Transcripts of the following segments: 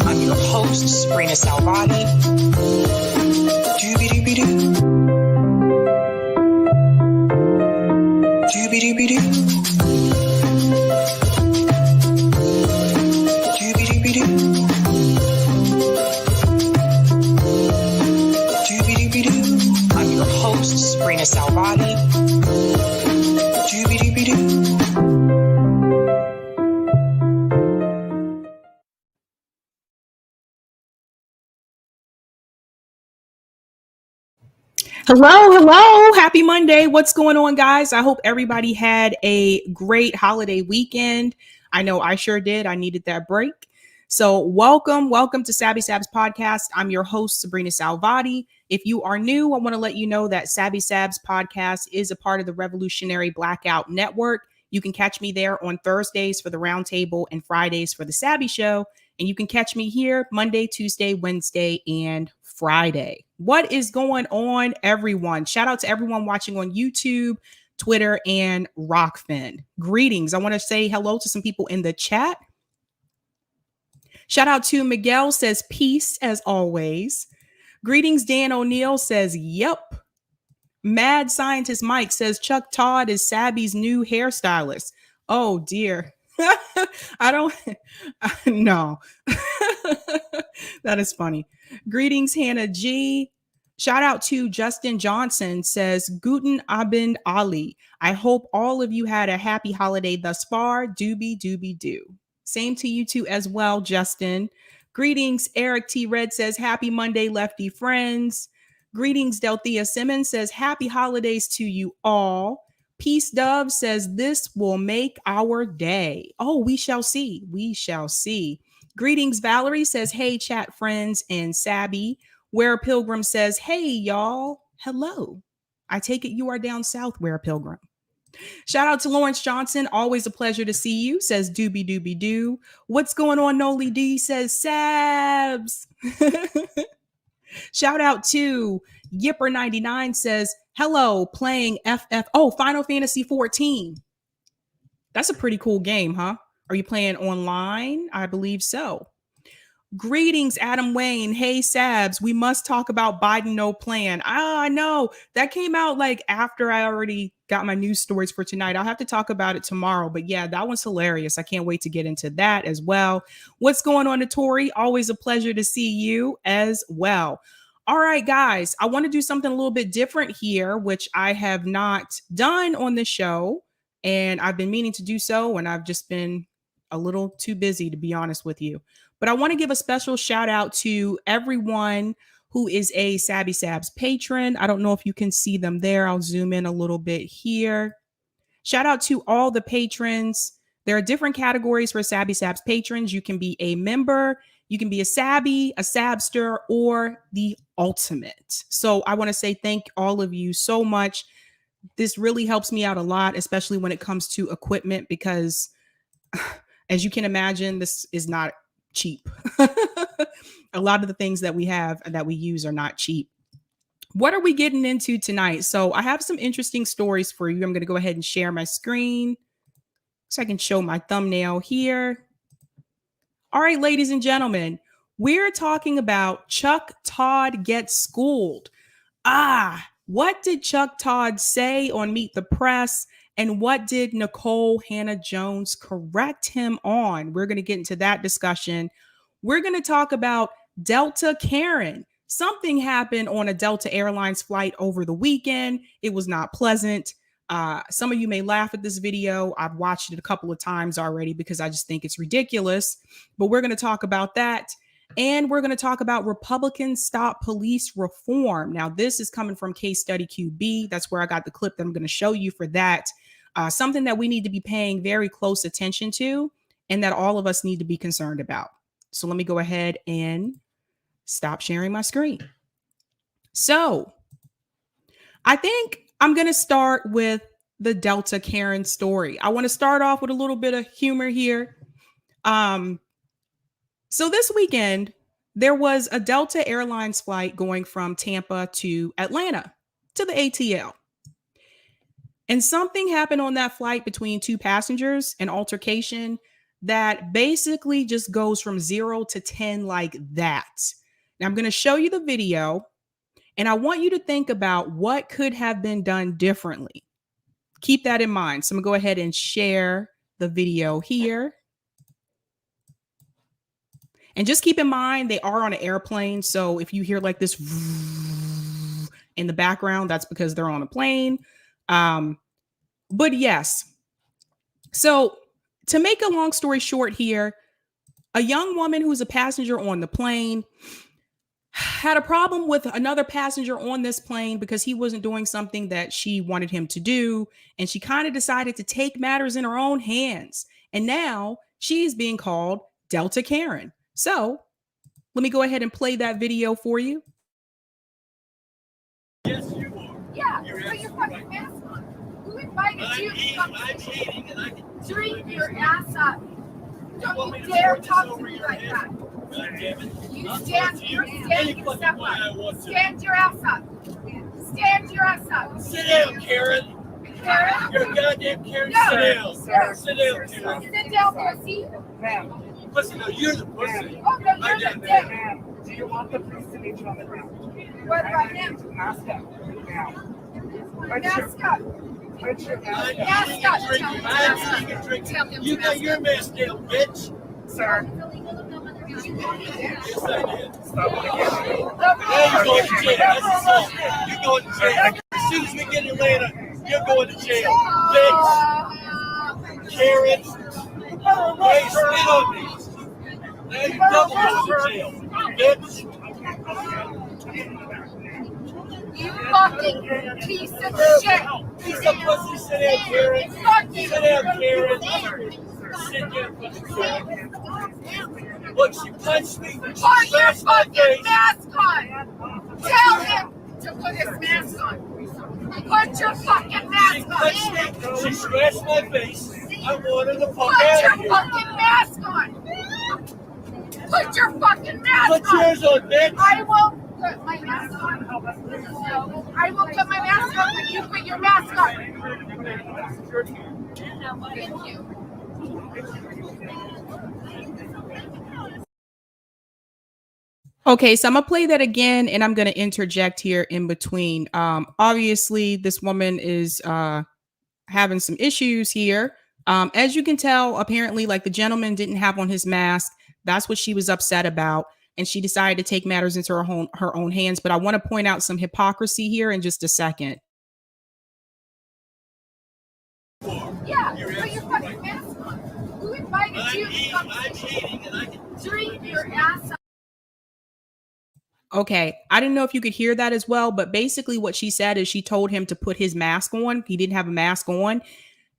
I'm your host, Sabrina Salvati. I'm your host, Sabrina Salvati. Hello. Happy Monday. What's going on, guys? I hope everybody had a great holiday weekend. I know I sure did. I needed that break. So welcome to Sabby Sabs podcast. I'm your host, Sabrina Salvati. If you are new, I want to let you know that Sabby Sabs podcast is a part of the Revolutionary Blackout Network. You can catch me there on Thursdays for the Roundtable and Fridays for the Sabby Show. And you can catch me here Monday, Tuesday, Wednesday, and Friday. What is going on, everyone? Shout out to everyone watching on YouTube, Twitter, and Rockfin. Greetings. I want to say hello to some people in the chat. Shout out to Miguel, says peace as always. Greetings. Dan O'Neill says, yep. Mad Scientist Mike says Chuck Todd is Sabby's new hairstylist. Oh, dear. No. That is funny. Greetings, Hannah G. Shout out to Justin Johnson, says Guten Abend Ali. I hope all of you had a happy holiday thus far. Doobie do. Same to you too as well, Justin. Greetings, Eric T. Red says happy Monday, lefty friends. Greetings, Delthea Simmons says happy holidays to you all. Peace Dove says this will make our day. Oh, we shall see. We shall see. Greetings, Valerie says, hey, chat friends and Sabby. Where a Pilgrim says, hey, y'all. Hello. I take it you are down south, Where a Pilgrim. Shout out to Lawrence Johnson. Always a pleasure to see you, says doobie doo. What's going on, Noli D, says Sabs. Shout out to Yipper99 says, hello, playing FF. Oh, Final Fantasy 14. That's a pretty cool game, huh? Are you playing online? I believe so. Greetings, Adam Wayne. Hey, Sabs, we must talk about Biden no plan. I know that came out like after I already got my news stories for tonight. I'll have to talk about it tomorrow. But yeah, that one's hilarious. I can't wait to get into that as well. What's going on, Tori? Always a pleasure to see you as well. All right, guys, I want to do something a little bit different here, which I have not done on the show. And I've been meaning to do so. And I've just been a little too busy, to be honest with you. But I want to give a special shout out to everyone who is a Sabby Sabs patron. I don't know if you can see them there. I'll zoom in a little bit here. Shout out to all the patrons. There are different categories for Sabby Sabs patrons. You can be a member, you can be a Sabby, a Sabster, or the ultimate. So I want to say thank all of you so much. This really helps me out a lot, especially when it comes to equipment, because as you can imagine, this is not cheap. A lot of the things that we have that we use are not cheap. What are we getting into tonight? So I have some interesting stories for you. I'm going to go ahead and share my screen so I can show my thumbnail here. All right, ladies and gentlemen, we're talking about Chuck Todd gets schooled. What did Chuck Todd say on Meet the Press? And what did Nicole Hannah Jones correct him on? We're going to get into that discussion. We're going to talk about Delta Karen. Something happened on a Delta Airlines flight over the weekend. It was not pleasant. Some of you may laugh at this video. I've watched it a couple of times already because I just think it's ridiculous. But we're going to talk about that. And we're going to talk about Republicans Stop Police Reform. Now, this is coming from Case Study QB. That's where I got the clip that I'm going to show you for that. Something that we need to be paying very close attention to and that all of us need to be concerned about. So let me go ahead and stop sharing my screen. So I think I'm going to start with the Delta Karen story. I want to start off with a little bit of humor here. So this weekend, there was a Delta Airlines flight going from Tampa to Atlanta to the ATL. And something happened on that flight between two passengers, an altercation that basically just goes from 0 to 10 like that. Now I'm going to show you the video, and I want you to think about what could have been done differently. Keep that in mind. So I'm going to go ahead and share the video here. And just keep in mind, they are on an airplane. So if you hear like this in the background, that's because they're on a plane. But yes. So to make a long story short here, a young woman who's a passenger on the plane had a problem with another passenger on this plane because he wasn't doing something that she wanted him to do. And she kind of decided to take matters in her own hands. And now she's being called Delta Karen. So let me go ahead and play that video for you. Yes, you are. Yeah, put your fucking mask on. Who invited you to come eating and I can drink your ass up? Don't you dare talk to me like that. God damn it. You stand, you're standing fucking step way I up. want to. Stand your ass up. Stand your ass up. Sit down, Karen. Karen? You're a goddamn Karen. No. Sit down. Sir. Sit down, Karen. Sit down, pussy. Ma'am, Listen, no, you're the pussy. Oh, no, I you're got the that. dick. ma'am, do you want the police to meet you on the ground? What about him? Mask up. Now. Mask up. Put your I'm mask eating Mask up. and drinking. I'm eating and drinking. You got your mask down, bitch. up, sir. Yes, I did. Stop it again. Now you're going to jail. That's assault. You're going to jail. As soon as we get in Atlanta, you're going to jail. Bitch. Karen. Hey, spit on me. Now you're double going to jail. Bitch. You fucking piece of shit. Piece of pussy. Sit down, Karen. Fucking Sit down, Karen. Sit down, fucking Karen. Look, she punched me. She Put your smashed my fucking face. mask on. Tell him to put his mask on. Put your fucking She mask punched on. me. She scratched my face. I wanted the fuck Put out your of here. fucking mask on. Put your fucking mask Put on. yours on, bitch. I will put my mask on. I will put my mask on when you put your mask on. Thank you. Okay, so I'm gonna play that again, and I'm gonna interject here in between. Obviously, this woman is having some issues here. As you can tell, apparently, like the gentleman didn't have on his mask. That's what she was upset about, and she decided to take matters into her own hands. But I want to point out some hypocrisy here in just a second. Yeah, put your fucking mask on. Who invited you to come I'm eating and I can drink your ass up? Okay, I didn't know if you could hear that as well, but basically what she said is she told him to put his mask on. He didn't have a mask on,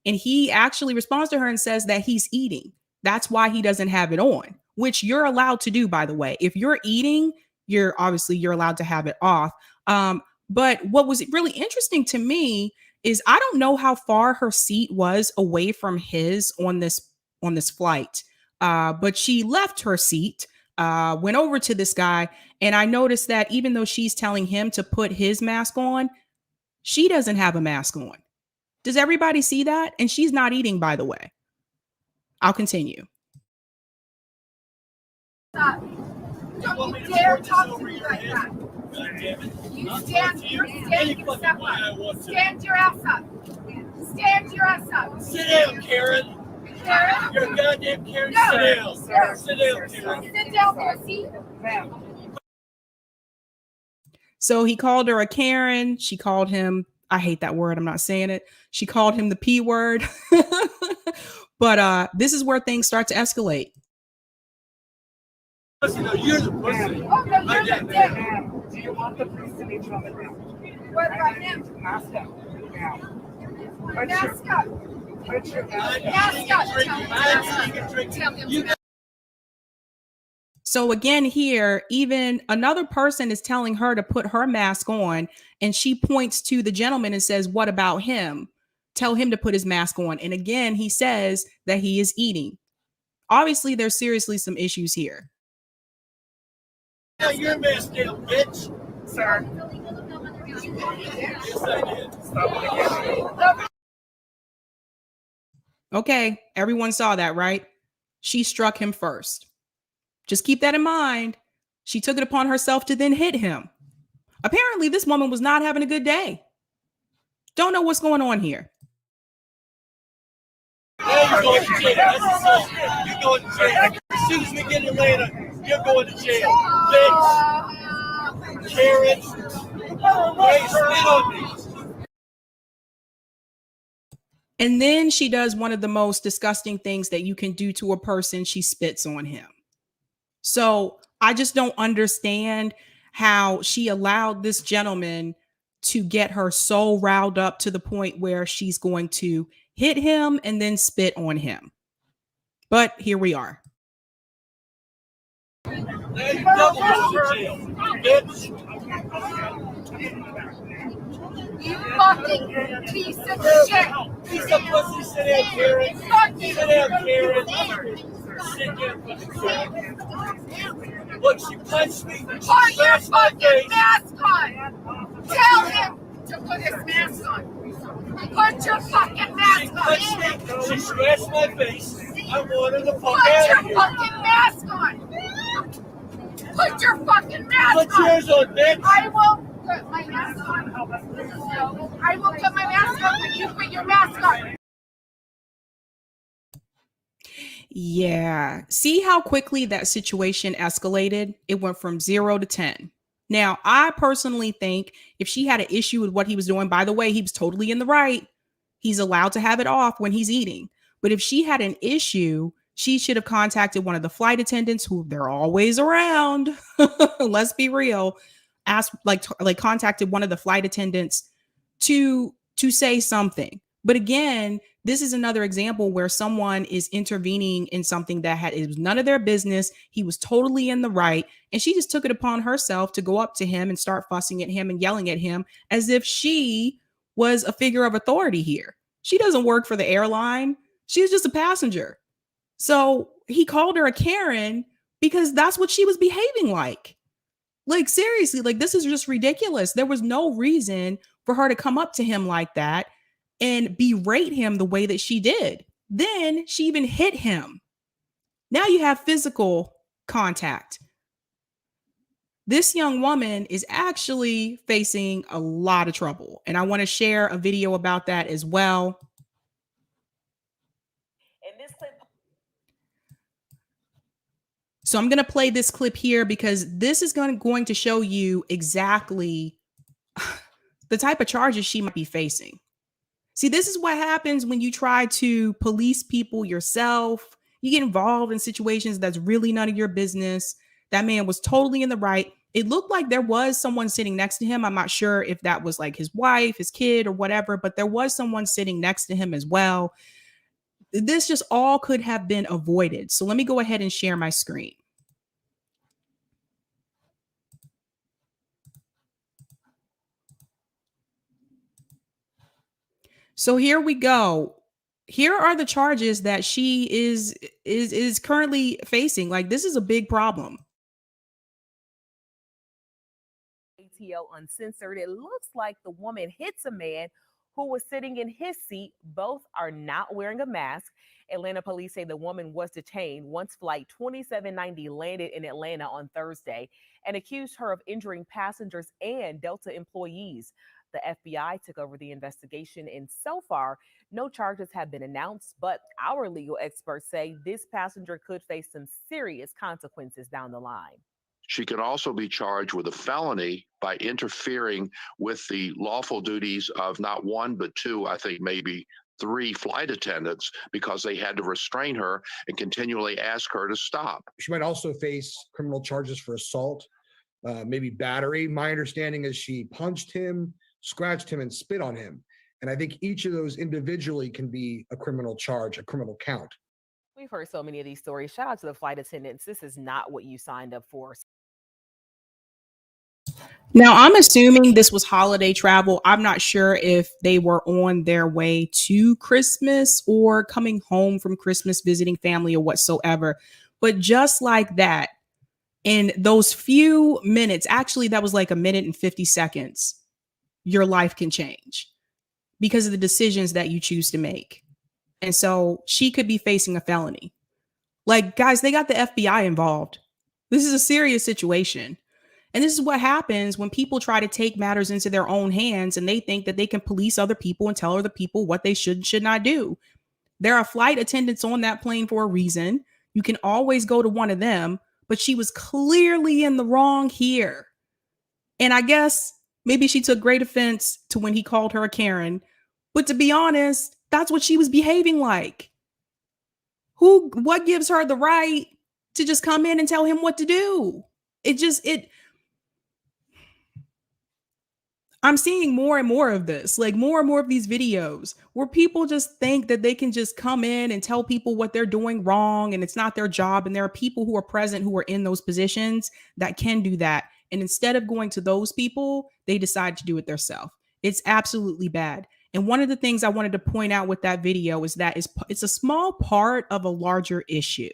and he actually responds to her and says that he's eating. That's why he doesn't have it on, which you're allowed to do, by the way. If you're eating, you're allowed to have it off. But what was really interesting to me is I don't know how far her seat was away from his on this flight, but she left her seat, went over to this guy, and I noticed that even though she's telling him to put his mask on, she doesn't have a mask on. Does everybody see that? And she's not eating, by the way. I'll continue. Don't you dare talk to me like that. God damn it. You stand, you're standing step up. Stand your ass up. Stand your ass up. Sit down, Karen. Karen? You're a goddamn Karen. No. Sit down. Sir. Sit down, Karen. Sit down, pussy. Ma'am, So he called her a Karen. She called him, I hate that word, I'm not saying it. She called him the P word. But this is where things start to escalate. Listen, no, you're the pussy. Oh, no, I you're got the that. dick. ma'am, do you want the police to meet you on the ground? What about him? Mask up. Now. Mask up. Put your mask I'm up. eating and drinking. I'm eating and drinking. Tell him You to got So again, here, even another person is telling her to put her mask on, and she points to the gentleman and says, "What about him? Tell him to put his mask on." And again, he says that he is eating. Obviously, there's seriously some issues here. Now your mask down, bitch. Sir, Yes, I did. stop it. Okay, everyone saw that, right? She struck him first. Just keep that in mind. She took it upon herself to then hit him. Apparently, this woman was not having a good day. Don't know what's going on here. Now you're going to jail. That's assault. You're going to jail. As soon as we get in Atlanta, you're going to jail. Bitch. Karen. Hey, spit on me. And then she does one of the most disgusting things that you can do to a person. She spits on him. So I just don't understand how she allowed this gentleman to get her so riled up to the point where she's going to hit him and then spit on him. But here we are. Now you're double going to jail. Bitch. You fucking piece of shit. Piece of pussy, sit down, Karen. Fucking Sit down, Karen. Sit down, fucking Karen. Look, she punched me. She Put your smashed my fucking face. mask on. Tell him to put his mask on. Put your fucking She mask punched on. me. She scratched my face. I wanted to fuck Put out your of here. fucking mask on. Put your fucking mask Put on. yours on, bitch. I will put my mask on. I will put my mask on when you put your mask on. Yeah. See how quickly that situation escalated? It went from 0 to 10. Now, I personally think if she had an issue with what he was doing, by the way, he was totally in the right. He's allowed to have it off when he's eating. But if she had an issue, she should have contacted one of the flight attendants who they're always around. Let's be real. Asked like contacted one of the flight attendants to say something. But again, this is another example where someone is intervening in something that it was none of their business. He was totally in the right. And she just took it upon herself to go up to him and start fussing at him and yelling at him as if she was a figure of authority here. She doesn't work for the airline. She's just a passenger. So he called her a Karen because that's what she was behaving like. Like, seriously, like, this is just ridiculous. There was no reason for her to come up to him like that and berate him the way that she did. Then she even hit him. Now you have physical contact. This young woman is actually facing a lot of trouble. And I want to share a video about that as well. So I'm going to play this clip here because this is going to show you exactly the type of charges she might be facing. See, this is what happens when you try to police people yourself. You get involved in situations that's really none of your business. That man was totally in the right. It looked like there was someone sitting next to him. I'm not sure if that was like his wife, his kid, or whatever, but there was someone sitting next to him as well. This just all could have been avoided. So let me go ahead and share my screen. So here we go. Here are the charges that she is currently facing. Like, this is a big problem. ATL Uncensored. It looks like the woman hits a man who was sitting in his seat. Both are not wearing a mask. Atlanta police say the woman was detained once flight 2790 landed in Atlanta on Thursday and accused her of injuring passengers and Delta employees. The FBI took over the investigation, and so far, no charges have been announced. But our legal experts say this passenger could face some serious consequences down the line. She could also be charged with a felony by interfering with the lawful duties of not one, but two, I think maybe 3 flight attendants, because they had to restrain her and continually ask her to stop. She might also face criminal charges for assault, maybe battery. My understanding is she punched him, scratched him, and spit on him. And I think each of those individually can be a criminal charge, a criminal count. We've heard so many of these stories. Shout out to the flight attendants. This is not what you signed up for. Now, I'm assuming this was holiday travel. I'm not sure if they were on their way to Christmas or coming home from Christmas, visiting family or whatsoever. But just like that, in those few minutes, actually, that was like a minute and 50 seconds, your life can change because of the decisions that you choose to make. And so she could be facing a felony. Like, guys, they got the FBI involved. This is a serious situation. And this is what happens when people try to take matters into their own hands and they think that they can police other people and tell other people what they should and should not do. There are flight attendants on that plane for a reason. You can always go to one of them, but she was clearly in the wrong here. And I guess maybe she took great offense to when he called her a Karen. But to be honest, that's what she was behaving like. What gives her the right to just come in and tell him what to do? I'm seeing more and more of this, like more and more of these videos where people just think that they can just come in and tell people what they're doing wrong and it's not their job. And there are people who are present who are in those positions that can do that. And instead of going to those people, they decide to do it themselves. It's absolutely bad. And one of the things I wanted to point out with that video is that it's a small part of a larger issue.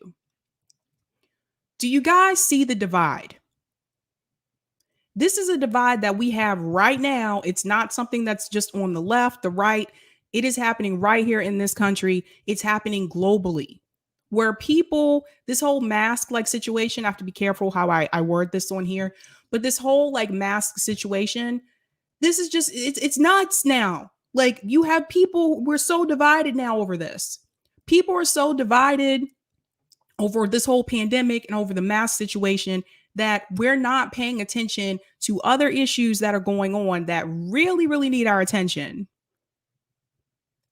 Do you guys see the divide? This is a divide that we have right now. It's not something that's just on the left, the right. It is happening right here in this country. It's happening globally where people, this whole mask like situation, I have to be careful how I word this on here, but this whole like mask situation, this is just, it's nuts now. Like you have people, we're so divided now over this. People are so divided over this whole pandemic and over the mask situation that we're not paying attention to other issues that are going on that really, really need our attention.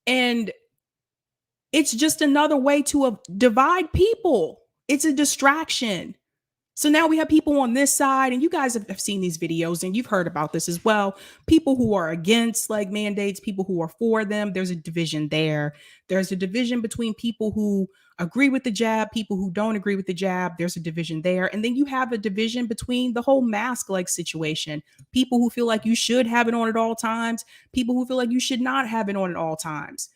And it's just another way to divide people. It's a distraction. So now we have people on this side, and you guys have seen these videos and you've heard about this as well. People who are against like mandates, people who are for them. There's a division there. There's a division between people who agree with the jab, people who don't agree with the jab. There's a division there. And then you have a division between the whole mask like situation. People who feel like you should have it on at all times. People who feel like you should not have it on at all times.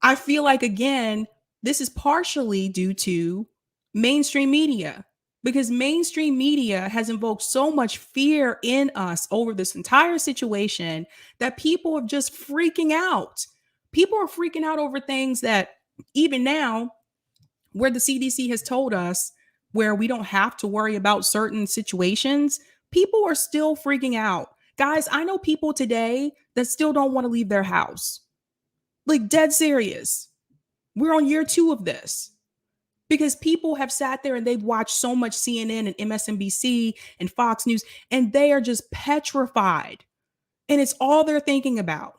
I feel like, again, this is partially due to mainstream media, because mainstream media has invoked so much fear in us over this entire situation that people are just freaking out. People are freaking out over things that even now, where the CDC has told us where we don't have to worry about certain situations, people are still freaking out. Guys, I know people today that still don't want to leave their house. Like dead serious. We're on year 2 of this. Because people have sat there and they've watched so much CNN and MSNBC and Fox News, and they are just petrified. And it's all they're thinking about.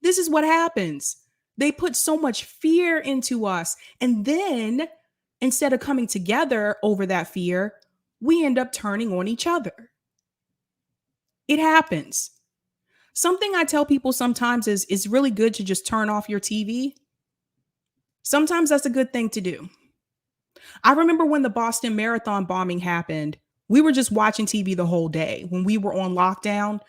This is what happens. They put so much fear into us. And then instead of coming together over that fear, we end up turning on each other. It happens. Something I tell people sometimes is it's really good to just turn off your TV. Sometimes that's a good thing to do. I remember when the Boston Marathon bombing happened, we were just watching TV the whole day when we were on lockdown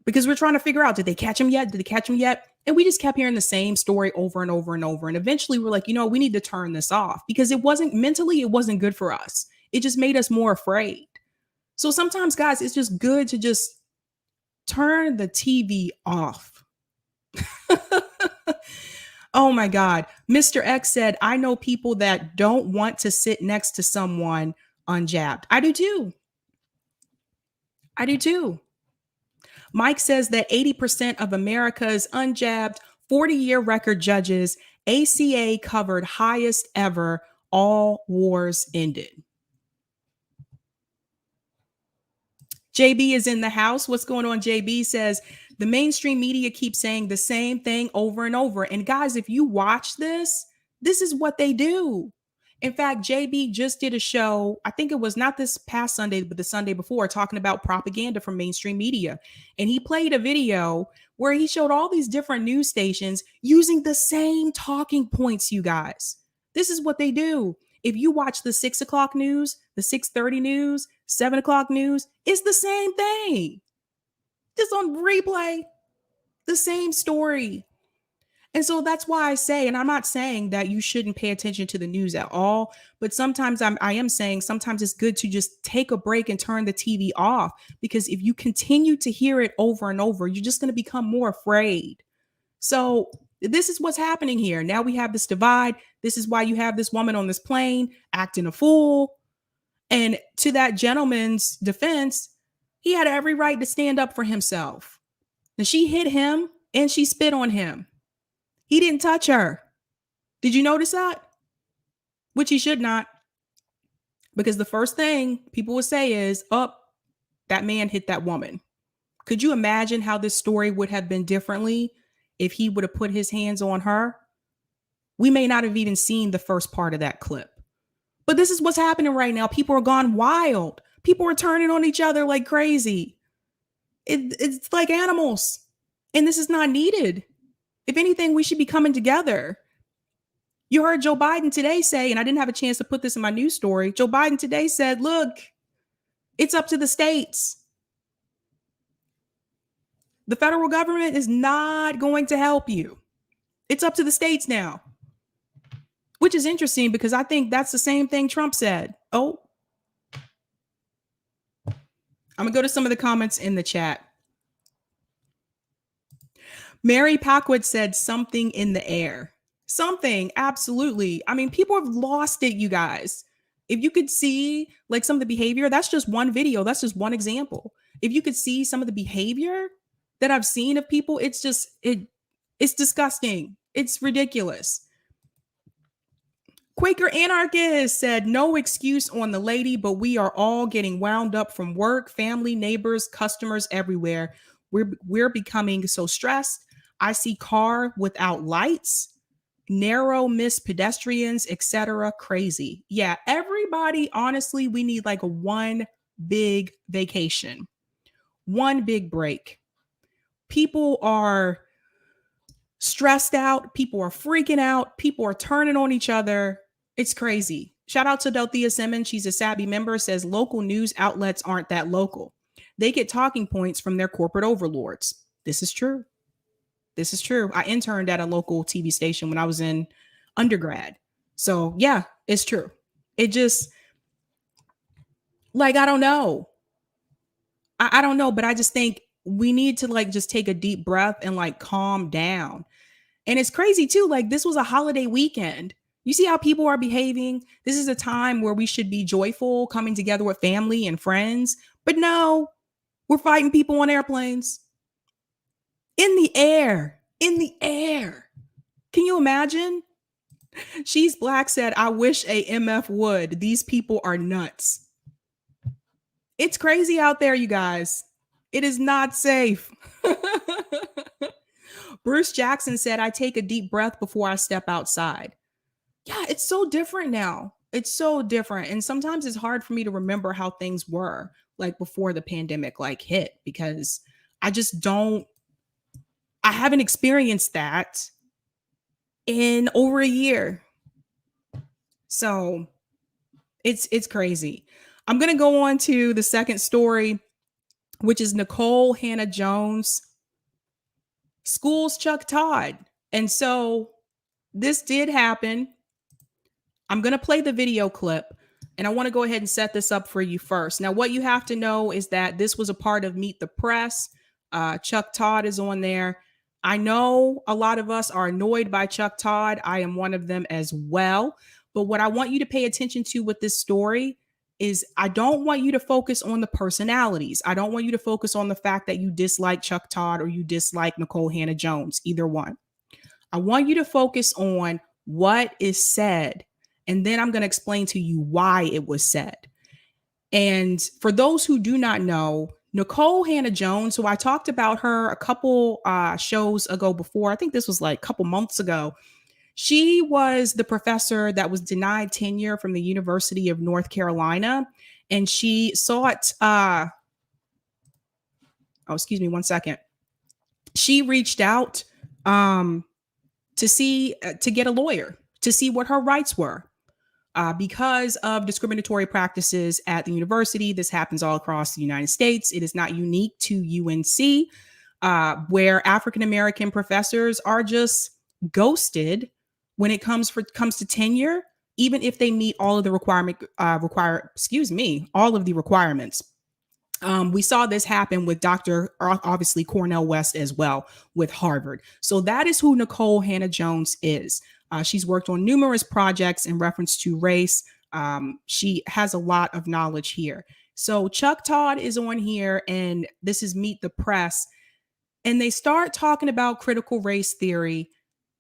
because we're trying to figure out, did they catch him yet? Did they catch him yet? And we just kept hearing the same story over and over and over. And eventually we're like, we need to turn this off because it wasn't good for us. It just made us more afraid. So sometimes, guys, it's just good to just turn the TV off. Oh my God. Mr. X said, I know people that don't want to sit next to someone unjabbed. I do too. Mike says that 80% of America's unjabbed 40-year record judges, ACA covered highest ever, all wars ended. JB is in the house. What's going on? JB says the mainstream media keeps saying the same thing over and over. And guys, if you watch this, this is what they do. In fact, JB just did a show, I think it was not this past Sunday, but the Sunday before, talking about propaganda from mainstream media. And he played a video where he showed all these different news stations using the same talking points, you guys. This is what they do. If you watch the 6 o'clock news, the 6:30 news, 7 o'clock news, it's the same thing. Just on replay, the same story. And so that's why I say, and I'm not saying that you shouldn't pay attention to the news at all, but sometimes I am saying sometimes it's good to just take a break and turn the TV off, because if you continue to hear it over and over, you're just going to become more afraid. So this is what's happening here. Now we have this divide. This is why you have this woman on this plane acting a fool. And to that gentleman's defense, he had every right to stand up for himself. And she hit him and she spit on him. He didn't touch her. Did you notice that? Which he should not. Because the first thing people would say is, oh, that man hit that woman. Could you imagine how this story would have been differently if he would have put his hands on her? We may not have even seen the first part of that clip. But this is what's happening right now. People are gone wild. People are turning on each other like crazy. It's like animals. And this is not needed. If anything, we should be coming together. You heard Joe Biden today say, and I didn't have a chance to put this in my news story. Joe Biden today said, look, it's up to the states. The federal government is not going to help you. It's up to the states now. Which is interesting because I think that's the same thing Trump said. Oh, I'm going to go to some of the comments in the chat. Mary Packwood said something in the air. Something, absolutely. I mean, people have lost it, you guys. If you could see like some of the behavior, that's just one video. That's just one example. If you could see some of the behavior that I've seen of people, it's just, it's disgusting. It's ridiculous. Quaker Anarchist said, no excuse on the lady, but we are all getting wound up from work, family, neighbors, customers everywhere. We're becoming so stressed. I see car without lights, narrow missed pedestrians, etc. Crazy. Yeah, everybody, honestly, we need like a one big vacation, one big break. People are stressed out. People are freaking out. People are turning on each other. It's crazy. Shout out to Dorothea Simmons. She's a Sabby member, says local news outlets aren't that local. They get talking points from their corporate overlords. This is true. This is true. I interned at a local TV station when I was in undergrad. So yeah, it's true. It just, like, I don't know. I don't know, but I just think we need to like just take a deep breath and like calm down. And it's crazy too. Like, this was a holiday weekend. You see how people are behaving? This is a time where we should be joyful, coming together with family and friends. But no, we're fighting people on airplanes. In the air. In the air. Can you imagine? She's Black said, I wish a MF would. These people are nuts. It's crazy out there, you guys. It is not safe. Bruce Jackson said, I take a deep breath before I step outside. Yeah, it's so different now. It's so different. And sometimes it's hard for me to remember how things were like before the pandemic like hit, because I just don't, I haven't experienced that in over a year. So it's crazy. I'm going to go on to the second story, which is Nicole Hannah Jones schools Chuck Todd. And so this did happen. I'm going to play the video clip, and I want to go ahead and set this up for you first. Now, what you have to know is that this was a part of Meet the Press. Chuck Todd is on there. I know a lot of us are annoyed by Chuck Todd. I am one of them as well. But what I want you to pay attention to with this story is I don't want you to focus on the personalities. I don't want you to focus on the fact that you dislike Chuck Todd or you dislike Nicole Hannah Jones, either one. I want you to focus on what is said. And then I'm going to explain to you why it was said. And for those who do not know, Nicole Hannah Jones, who I talked about her a couple shows ago before, I think this was like a couple months ago. She was the professor that was denied tenure from the University of North Carolina, and she sought excuse me one second. She reached out to get a lawyer to see what her rights were. Because of discriminatory practices at the university, this happens all across the United States. It is not unique to UNC, where African American professors are just ghosted when it comes to tenure, even if they meet all of the all of the requirements. We saw this happen with Dr. obviously Cornel West as well with Harvard. So that is who Nicole Hannah-Jones is. She's worked on numerous projects in reference to race. She has a lot of knowledge here. So Chuck Todd is on here, and this is Meet the Press. And they start talking about critical race theory.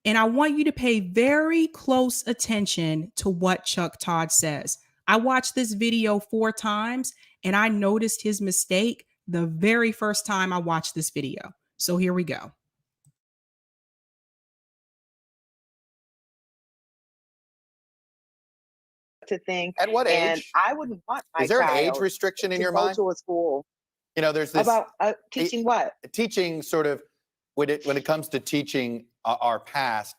And I want you to pay very close attention to what Chuck Todd says. I watched this video 4 times, and I noticed his mistake the very first time I watched this video. So here we go. To think. At what and age? I wouldn't want my Is there an child age restriction in to your go mind? to a school You know, there's this about teaching what? teaching sort of when it comes to teaching our past.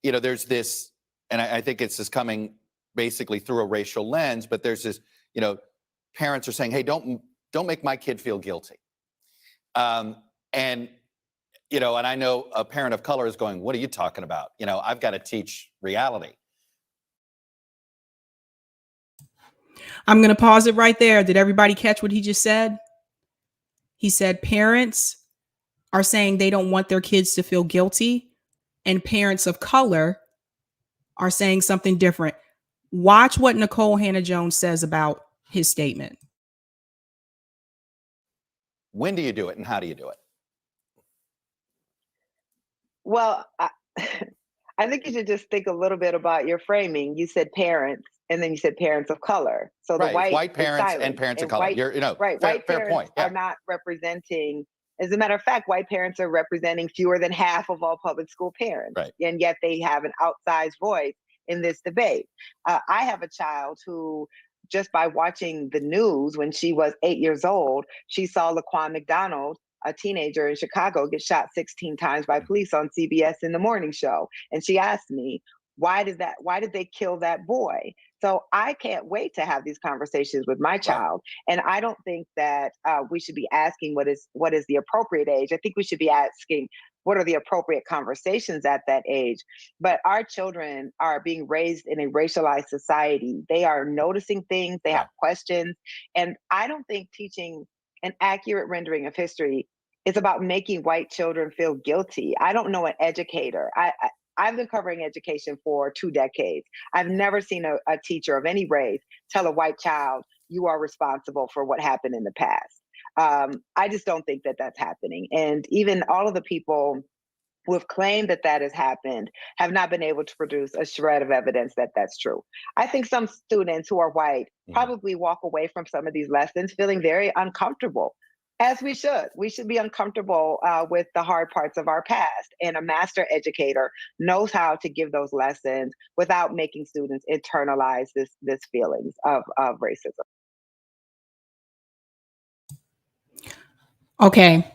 You know, there's this, and I think it's just coming basically through a racial lens. But there's this, you know, parents are saying, "Hey, don't make my kid feel guilty," and you know, and I know a parent of color is going, "What are you talking about? You know, I've got to teach reality." I'm going to pause it right there. Did everybody catch what he just said? He said parents are saying they don't want their kids to feel guilty, and parents of color are saying something different. Watch what Nicole Hannah-Jones says about his statement. When do you do it, and how do you do it? Well, I think you should just think a little bit about your framing. You said parents, and then you said parents of color. So the white parents and parents of color. White, You're, you know, right, fair, white fair parents point. Yeah. are not representing. As a matter of fact, white parents are representing fewer than half of all public school parents, Right. And yet they have an outsized voice in this debate. I have a child who, just by watching the news when she was 8 years old, she saw Laquan McDonald, a teenager in Chicago, get shot 16 times by police on CBS in the morning show. And she asked me, why did they kill that boy? So I can't wait to have these conversations with my child. Right. And I don't think that we should be asking what is the appropriate age. I think we should be asking what are the appropriate conversations at that age. But our children are being raised in a racialized society. They are noticing things, they have questions. And I don't think teaching an accurate rendering of history is about making white children feel guilty. I don't know an educator. I've been covering education for 2 decades. I've never seen a teacher of any race tell a white child, you are responsible for what happened in the past. I just don't think that that's happening. And even all of the people who have claimed that that has happened have not been able to produce a shred of evidence that that's true. I think some students who are white probably walk away from some of these lessons feeling very uncomfortable. As we should. We should be uncomfortable with the hard parts of our past. And a master educator knows how to give those lessons without making students internalize this feelings of racism. Okay.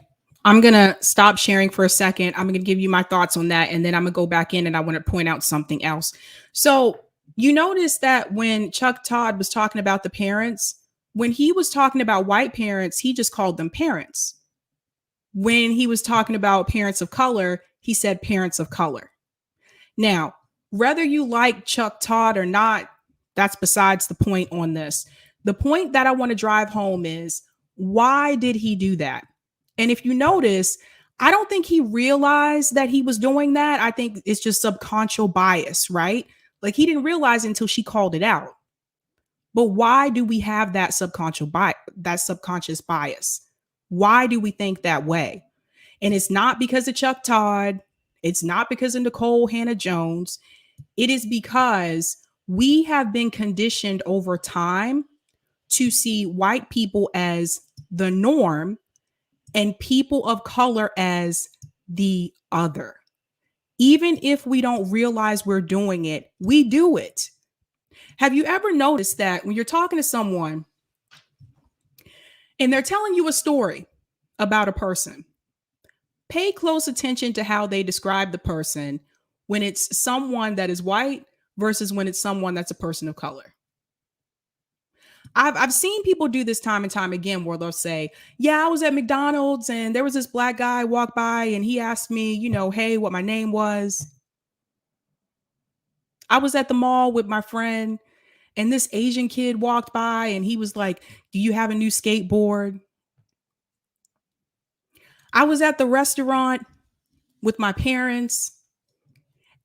I'm going to stop sharing for a second. I'm going to give you my thoughts on that. And then I'm going to go back in and I want to point out something else. So you notice that when Chuck Todd was talking about the parents, when he was talking about white parents, he just called them parents. When he was talking about parents of color, he said parents of color. Now, whether you like Chuck Todd or not, that's besides the point on this. The point that I want to drive home is, why did he do that? And if you notice, I don't think he realized that he was doing that. I think it's just subconscious bias, right? Like he didn't realize until she called it out. But why do we have that subconscious bias? Why do we think that way? And it's not because of Chuck Todd. It's not because of Nicole Hannah-Jones. It is because we have been conditioned over time to see white people as the norm and people of color as the other. Even if we don't realize we're doing it, we do it. Have you ever noticed that when you're talking to someone and they're telling you a story about a person, pay close attention to how they describe the person when it's someone that is white versus when it's someone that's a person of color. I've seen people do this time and time again where they'll say, yeah, I was at McDonald's and there was this black guy walked by and he asked me, hey, what my name was. I was at the mall with my friend and this Asian kid walked by and he was like, do you have a new skateboard? I was at the restaurant with my parents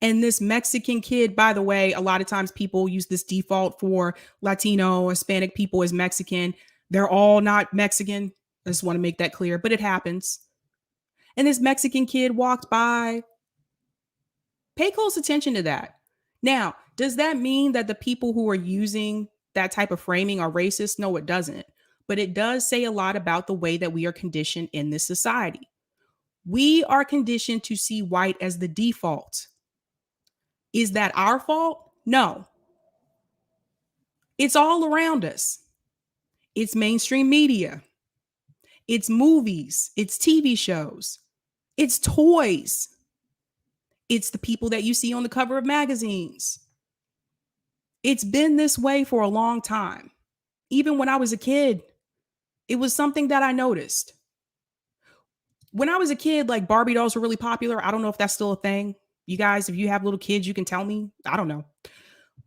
and this Mexican kid, by the way, a lot of times people use this default for Latino, Hispanic people as Mexican. They're all not Mexican. I just want to make that clear, but it happens. And this Mexican kid walked by. Pay close attention to that. Now, does that mean that the people who are using that type of framing are racist? No, it doesn't. But it does say a lot about the way that we are conditioned in this society. We are conditioned to see white as the default. Is that our fault? No. It's all around us. It's mainstream media. It's movies. It's TV shows. It's toys. It's the people that you see on the cover of magazines. It's been this way for a long time. Even when I was a kid, it was something that I noticed. When I was a kid, like Barbie dolls were really popular. I don't know if that's still a thing. You guys, if you have little kids, you can tell me. I don't know.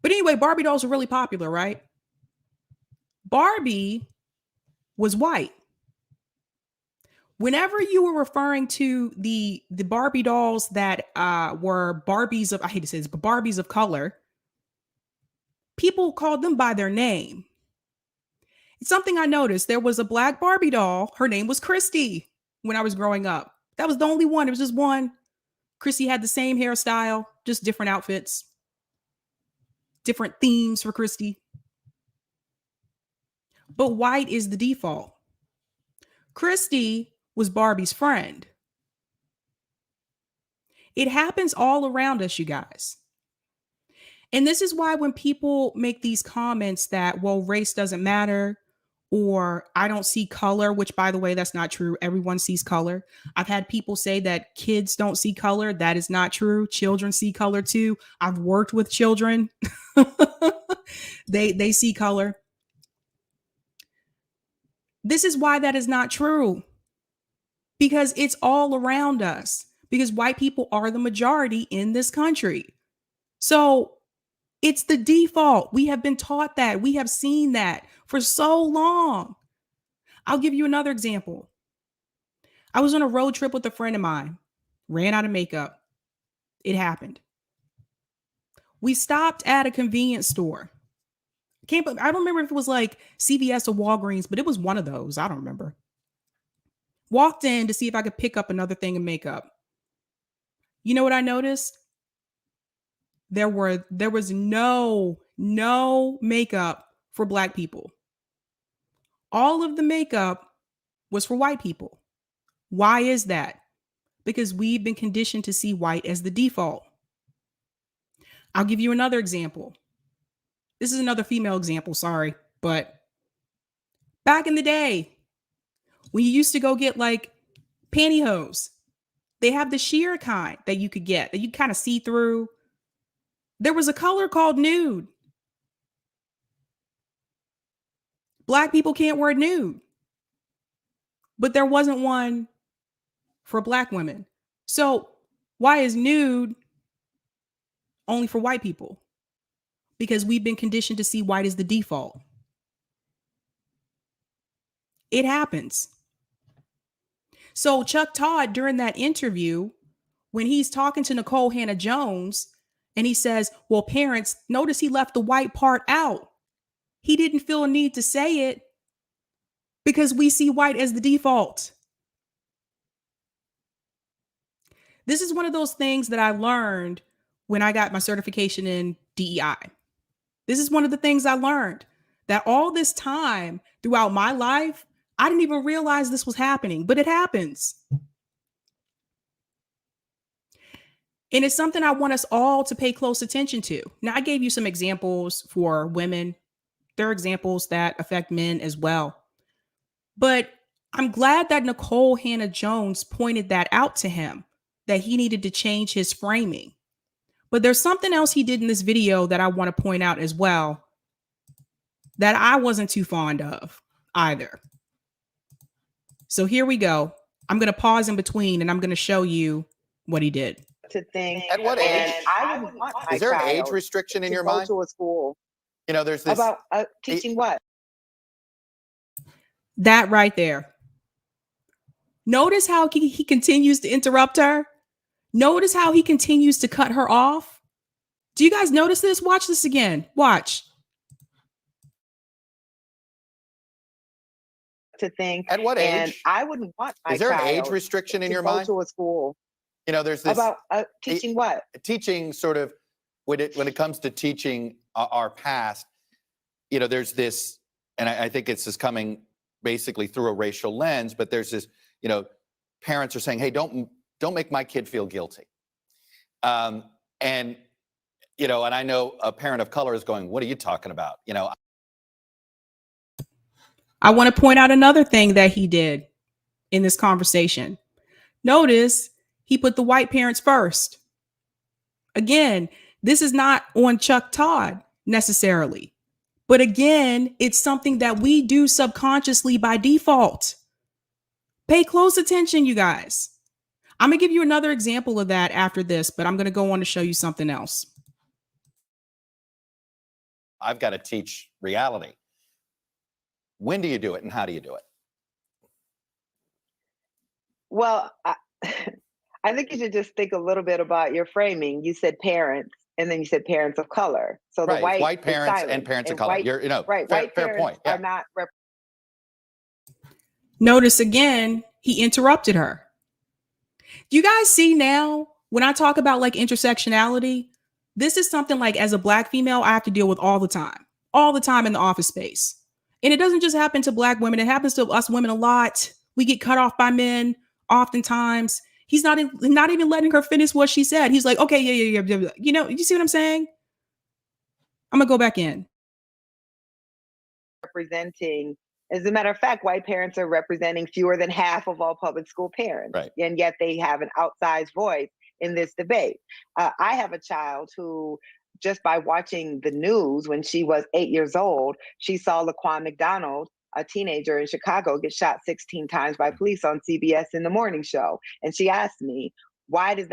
But anyway, Barbie dolls were really popular, right? Barbie was white. Whenever you were referring to the Barbie dolls that were Barbies of, I hate to say this, but Barbies of color, people called them by their name. It's something I noticed. There was a black Barbie doll. Her name was Christy when I was growing up. That was the only one. It was just one. Chrissy had the same hairstyle, just different outfits, different themes for Christy. But white is the default. Christy was Barbie's friend. It happens all around us, you guys. And this is why when people make these comments that, well, race doesn't matter, or I don't see color, which by the way, that's not true. Everyone sees color. I've had people say that kids don't see color. That is not true. Children see color too. I've worked with children. They see color. This is why that is not true. Because it's all around us. Because white people are the majority in this country. So it's the default. We have been taught that. We have seen that for so long. I'll give you another example. I was on a road trip with a friend of mine, ran out of makeup. It happened. We stopped at a convenience store. I don't remember if it was like CVS or Walgreens, but it was one of those. I don't remember. Walked in to see if I could pick up another thing of makeup. You know what I noticed? There was no makeup for black people. All of the makeup was for white people. Why is that? Because we've been conditioned to see white as the default. I'll give you another example. This is another female example, sorry, but back in the day, when you used to go get like pantyhose, they have the sheer kind that you could get, that you kind of see through. There was a color called nude. Black people can't wear nude. But there wasn't one for black women. So why is nude only for white people? Because we've been conditioned to see white as the default. It happens. So Chuck Todd, during that interview, when he's talking to Nicole Hannah-Jones, and he says, well, parents, notice he left the white part out. He didn't feel a need to say it because we see white as the default. This is one of those things that I learned when I got my certification in DEI. This is one of the things I learned, that all this time throughout my life, I didn't even realize this was happening, but it happens. And it's something I want us all to pay close attention to. Now, I gave you some examples for women. There are examples that affect men as well. But I'm glad that Nicole Hannah Jones pointed that out to him, that he needed to change his framing. But there's something else he did in this video that I want to point out as well that I wasn't too fond of either. So here we go. I'm going to pause in between and I'm going to show you what he did. To think At what and age? I wouldn't want my Is there an age child restriction in to your go mind? to a school You know, there's this. about teaching what? That right there. Notice how he continues to interrupt her. Notice how he continues to cut her off. Do you guys notice this? Watch this again. Watch. To think At what and age? I wouldn't want my Is there an child age restriction in to your go mind? to a school You know, there's this. about teaching what? Teaching sort of when it comes to teaching our past, you know, there's this, and I think it's just coming basically through a racial lens, but there's this, you know, parents are saying, hey, don't make my kid feel guilty. And, you know, and I know a parent of color is going, what are you talking about? You know, I want to point out another thing that he did in this conversation. Notice he put the white parents first. Again, this is not on Chuck Todd necessarily. But again, it's something that we do subconsciously by default. Pay close attention, you guys. I'm going to give you another example of that after this, but I'm going to go on to show you something else. I've got to teach reality. When do you do it and how do you do it? Well, I think you should just think a little bit about your framing. You said parents, and then you said parents of color. So the Right, white parents is and parents of and color. white- You're, you know, right, fair, white fair parents point. Yeah. are not Notice again, he interrupted her. Do you guys see now when I talk about like intersectionality, this is something like as a Black female, I have to deal with all the time in the office space. And it doesn't just happen to Black women. It happens to us women a lot. We get cut off by men oftentimes. He's not even letting her finish what she said. He's like, okay, yeah. You know, you see what I'm saying? I'm going to go back in. representing. As a matter of fact, white parents are representing fewer than half of all public school parents. Right. And yet they have an outsized voice in this debate. I have a child who, just by watching the news when she was 8 years old, she saw Laquan McDonald, a teenager in Chicago, get shot 16 times by police on CBS in the morning show. And she asked me, why did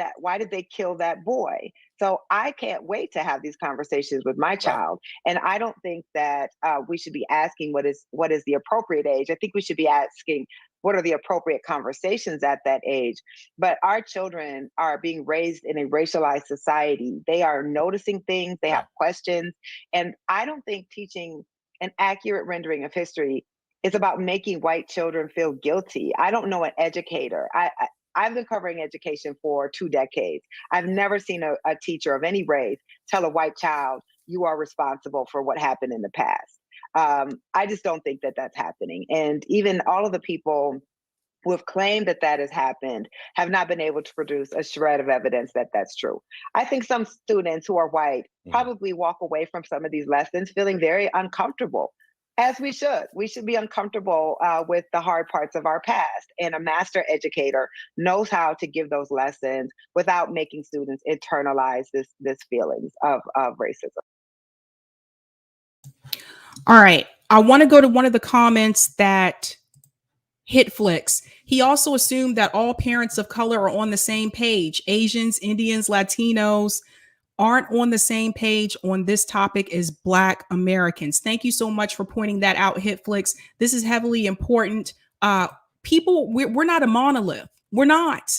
they kill that boy? So I can't wait to have these conversations with my child. And I don't think that we should be asking what is the appropriate age. I think we should be asking what are the appropriate conversations at that age. But our children are being raised in a racialized society. They are noticing things, they have questions. And I don't think teaching an accurate rendering of history is about making white children feel guilty. I don't know an educator. I've been covering education for 2 decades. I've never seen a teacher of any race tell a white child, you are responsible for what happened in the past. I just don't think that that's happening. And even all of the people who have claimed that that has happened have not been able to produce a shred of evidence that that's true. I think some students who are white probably walk away from some of these lessons feeling very uncomfortable. As we should. We should be uncomfortable with the hard parts of our past. And a master educator knows how to give those lessons without making students internalize this feelings of racism. All right. I want to go to one of the comments that hit Flicks. He also assumed that all parents of color are on the same page. Asians, Indians, Latinos aren't on the same page on this topic as Black Americans. Thank you so much for pointing that out, Hitflix. This is heavily important. People, we're not a monolith. We're not.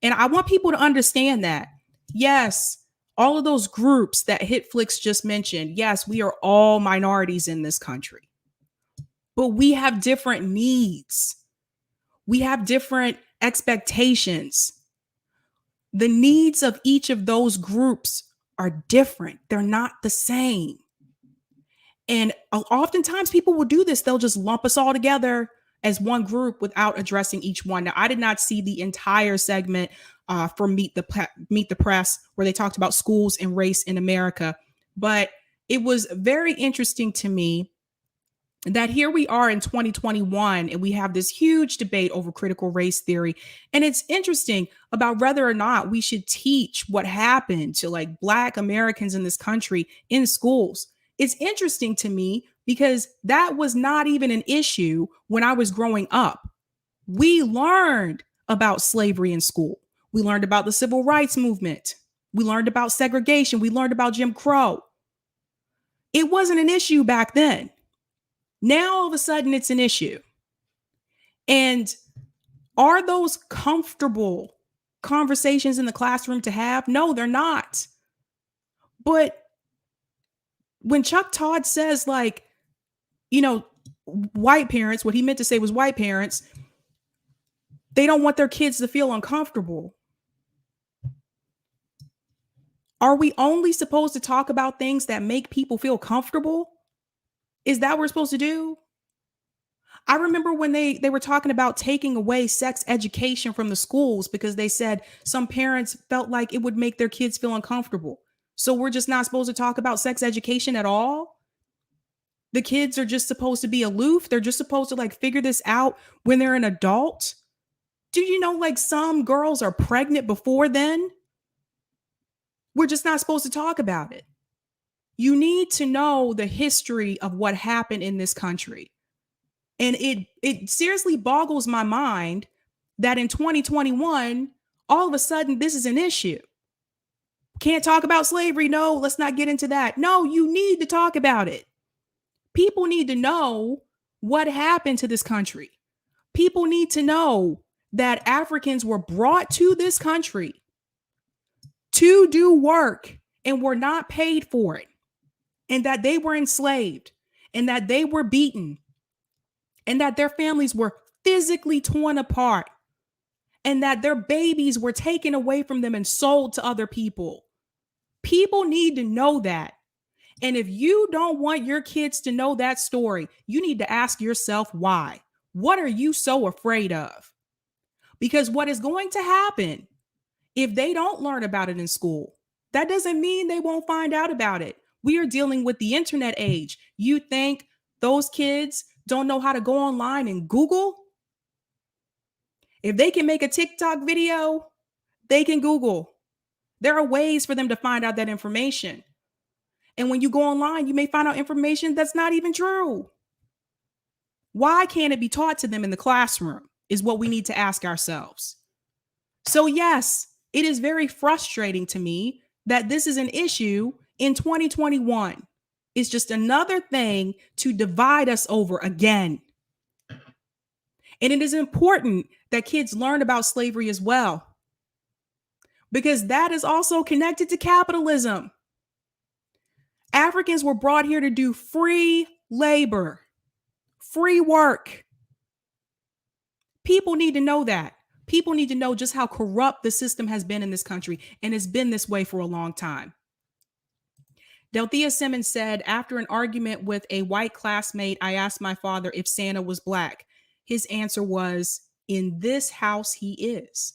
And I want people to understand that. Yes, all of those groups that Hitflix just mentioned, yes, we are all minorities in this country. But we have different needs. We have different expectations. The needs of each of those groups are different. They're not the same. And oftentimes people will do this. They'll just lump us all together as one group without addressing each one. Now, I did not see the entire segment for Meet the Press, where they talked about schools and race in America. But it was very interesting to me that here we are in 2021 and we have this huge debate over critical race theory. And it's interesting about whether or not we should teach what happened to like Black Americans in this country in schools. It's interesting to me because that was not even an issue when I was growing up. We learned about slavery in school. We learned about the civil rights movement. We learned about segregation. We learned about Jim Crow. It wasn't an issue back then. Now, all of a sudden, it's an issue. And are those comfortable conversations in the classroom to have? No, they're not. But when Chuck Todd says, like, you know, white parents, what he meant to say was white parents, they don't want their kids to feel uncomfortable. Are we only supposed to talk about things that make people feel comfortable? Is that what we're supposed to do? I remember when they were talking about taking away sex education from the schools because they said some parents felt like it would make their kids feel uncomfortable. So we're just not supposed to talk about sex education at all? The kids are just supposed to be aloof. They're just supposed to like figure this out when they're an adult. Do you know like some girls are pregnant before then? We're just not supposed to talk about it. You need to know the history of what happened in this country. And it seriously boggles my mind that in 2021, all of a sudden, this is an issue. Can't talk about slavery. No, let's not get into that. No, you need to talk about it. People need to know what happened to this country. People need to know that Africans were brought to this country to do work and were not paid for it, and that they were enslaved, and that they were beaten, and that their families were physically torn apart, and that their babies were taken away from them and sold to other people. People need to know that. And if you don't want your kids to know that story, you need to ask yourself why. What are you so afraid of? Because what is going to happen if they don't learn about it in school, that doesn't mean they won't find out about it. We are dealing with the internet age. You think those kids don't know how to go online and Google? If they can make a TikTok video, they can Google. There are ways for them to find out that information. And when you go online, you may find out information that's not even true. Why can't it be taught to them in the classroom is what we need to ask ourselves. So yes, it is very frustrating to me that this is an issue in 2021. It's just another thing to divide us over again. And it is important that kids learn about slavery as well, because that is also connected to capitalism. Africans were brought here to do free labor, free work. People need to know that. People need to know just how corrupt the system has been in this country, and it's been this way for a long time. Delthea Simmons said, after an argument with a white classmate, I asked my father if Santa was Black. His answer was, in this house, he is.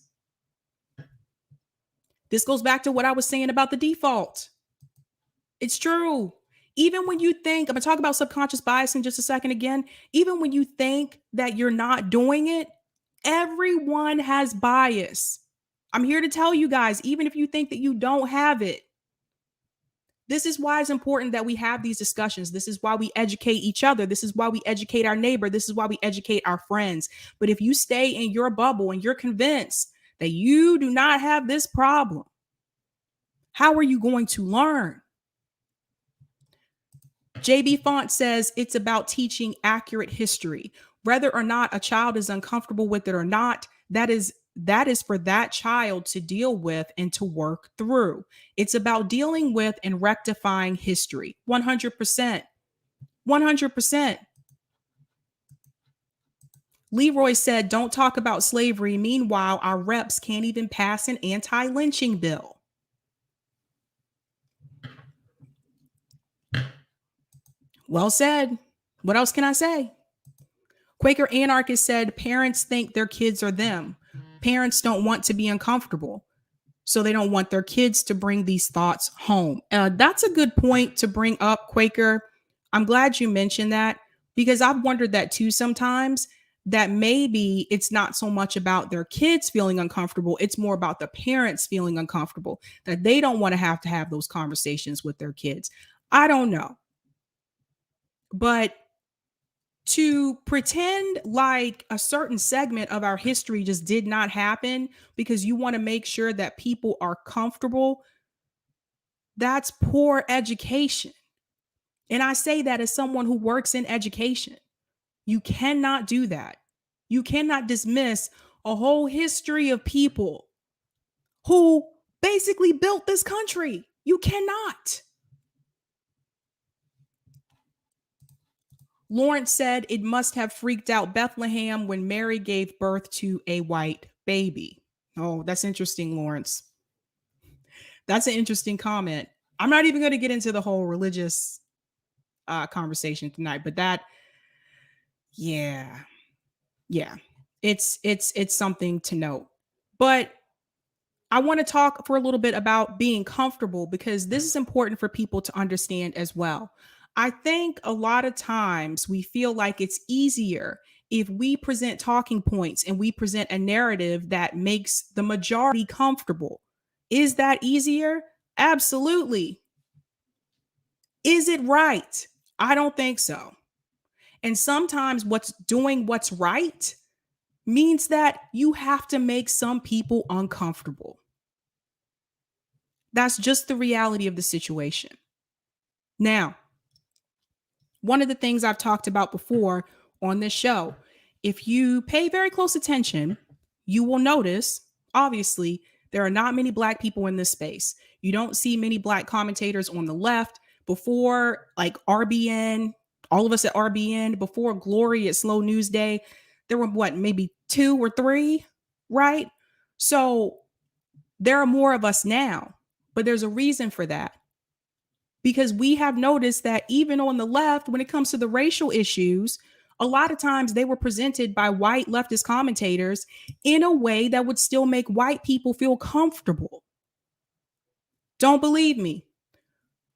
This goes back to what I was saying about the default. It's true. Even when you think, I'm going to talk about subconscious bias in just a second again. Even when you think that you're not doing it, everyone has bias. I'm here to tell you guys, even if you think that you don't have it. This is why it's important that we have these discussions. This is why we educate each other. This is why we educate our neighbor. This is why we educate our friends. But if you stay in your bubble and you're convinced that you do not have this problem, how are you going to learn? JB Font says it's about teaching accurate history. Whether or not a child is uncomfortable with it or not, that is for that child to deal with and to work through. It's about dealing with and rectifying history. 100%. 100%. Leroy said, don't talk about slavery. Meanwhile, our reps can't even pass an anti-lynching bill. Well said. What else can I say? Quaker Anarchist said, parents think their kids are them. parents don't want to be uncomfortable. So they don't want their kids to bring these thoughts home. That's a good point to bring up, Quaker. I'm glad you mentioned that, because I've wondered that too sometimes, that maybe it's not so much about their kids feeling uncomfortable. It's more about the parents feeling uncomfortable, that they don't want to have those conversations with their kids. I don't know. But to pretend like a certain segment of our history just did not happen because you want to make sure that people are comfortable, that's poor education. And I say that as someone who works in education. You cannot do that. You cannot dismiss a whole history of people who basically built this country. You cannot. Lawrence said it must have freaked out Bethlehem when Mary gave birth to a white baby. Oh, that's interesting, Lawrence. That's an interesting comment. I'm not even going to get into the whole religious conversation tonight, but that, yeah, it's something to note. But I want to talk for a little bit about being comfortable, because this is important for people to understand as well. I think a lot of times we feel like it's easier if we present talking points and we present a narrative that makes the majority comfortable. Is that easier? Absolutely. Is it right? I don't think so. And sometimes what's right means that you have to make some people uncomfortable. That's just the reality of the situation. Now, one of the things I've talked about before on this show, if you pay very close attention, you will notice, obviously, there are not many Black people in this space. You don't see many Black commentators on the left. Before, like RBN, all of us at RBN, before Glory at Slow News Day, there were maybe 2 or 3, right? So there are more of us now, but there's a reason for that. Because we have noticed that even on the left, when it comes to the racial issues, a lot of times they were presented by white leftist commentators in a way that would still make white people feel comfortable. Don't believe me?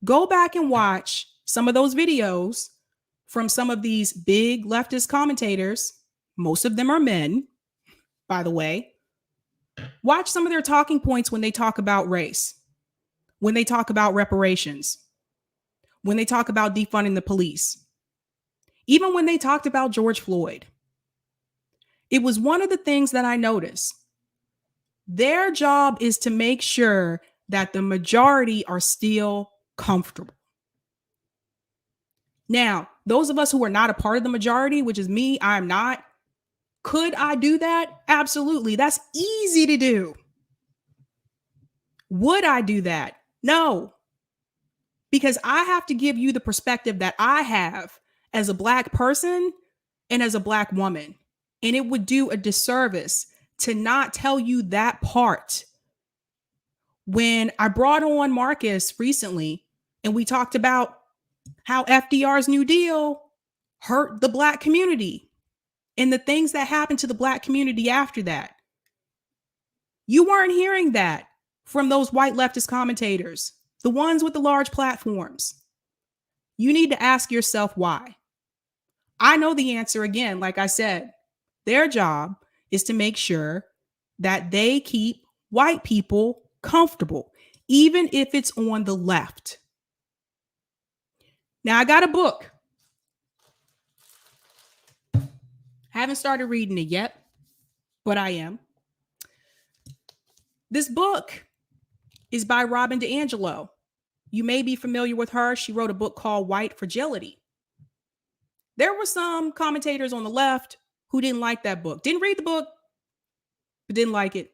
Go back and watch some of those videos from some of these big leftist commentators. Most of them are men, by the way. Watch some of their talking points when they talk about race, when they talk about reparations, when they talk about defunding the police, even when they talked about George Floyd. It was one of the things that I noticed. Their job is to make sure that the majority are still comfortable. Now, those of us who are not a part of the majority, which is me, I'm not. Could I do that? Absolutely. That's easy to do. Would I do that? No. Because I have to give you the perspective that I have as a Black person and as a Black woman. And it would do a disservice to not tell you that part. When I brought on Marcus recently and we talked about how FDR's New Deal hurt the Black community and the things that happened to the Black community after that, you weren't hearing that from those white leftist commentators, the ones with the large platforms. You need to ask yourself why. I know the answer. Again, like I said, their job is to make sure that they keep white people comfortable, even if it's on the left. Now, I got a book. Haven't started reading it yet, but I am. This book is by Robin DiAngelo. You may be familiar with her. She wrote a book called White Fragility. There were some commentators on the left who didn't like that book. Didn't read the book, but didn't like it.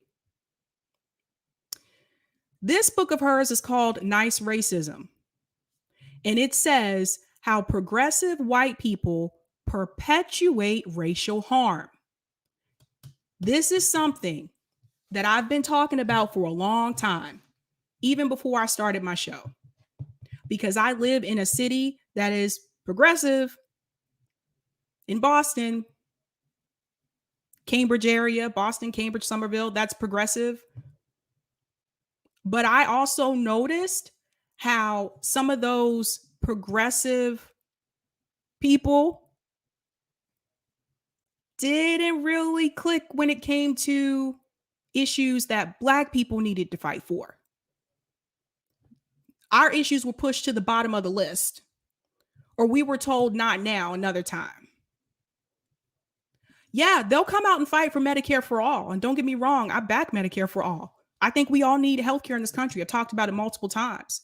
This book of hers is called Nice Racism. And it says how progressive white people perpetuate racial harm. This is something that I've been talking about for a long time, even before I started my show, because I live in a city that is progressive in Boston. Cambridge area, Boston, Cambridge, Somerville, that's progressive. But I also noticed how some of those progressive people didn't really click when it came to issues that Black people needed to fight for. Our issues were pushed to the bottom of the list, or we were told not now, another time. Yeah, they'll come out and fight for Medicare for all. And don't get me wrong, I back Medicare for all. I think we all need healthcare in this country. I've talked about it multiple times.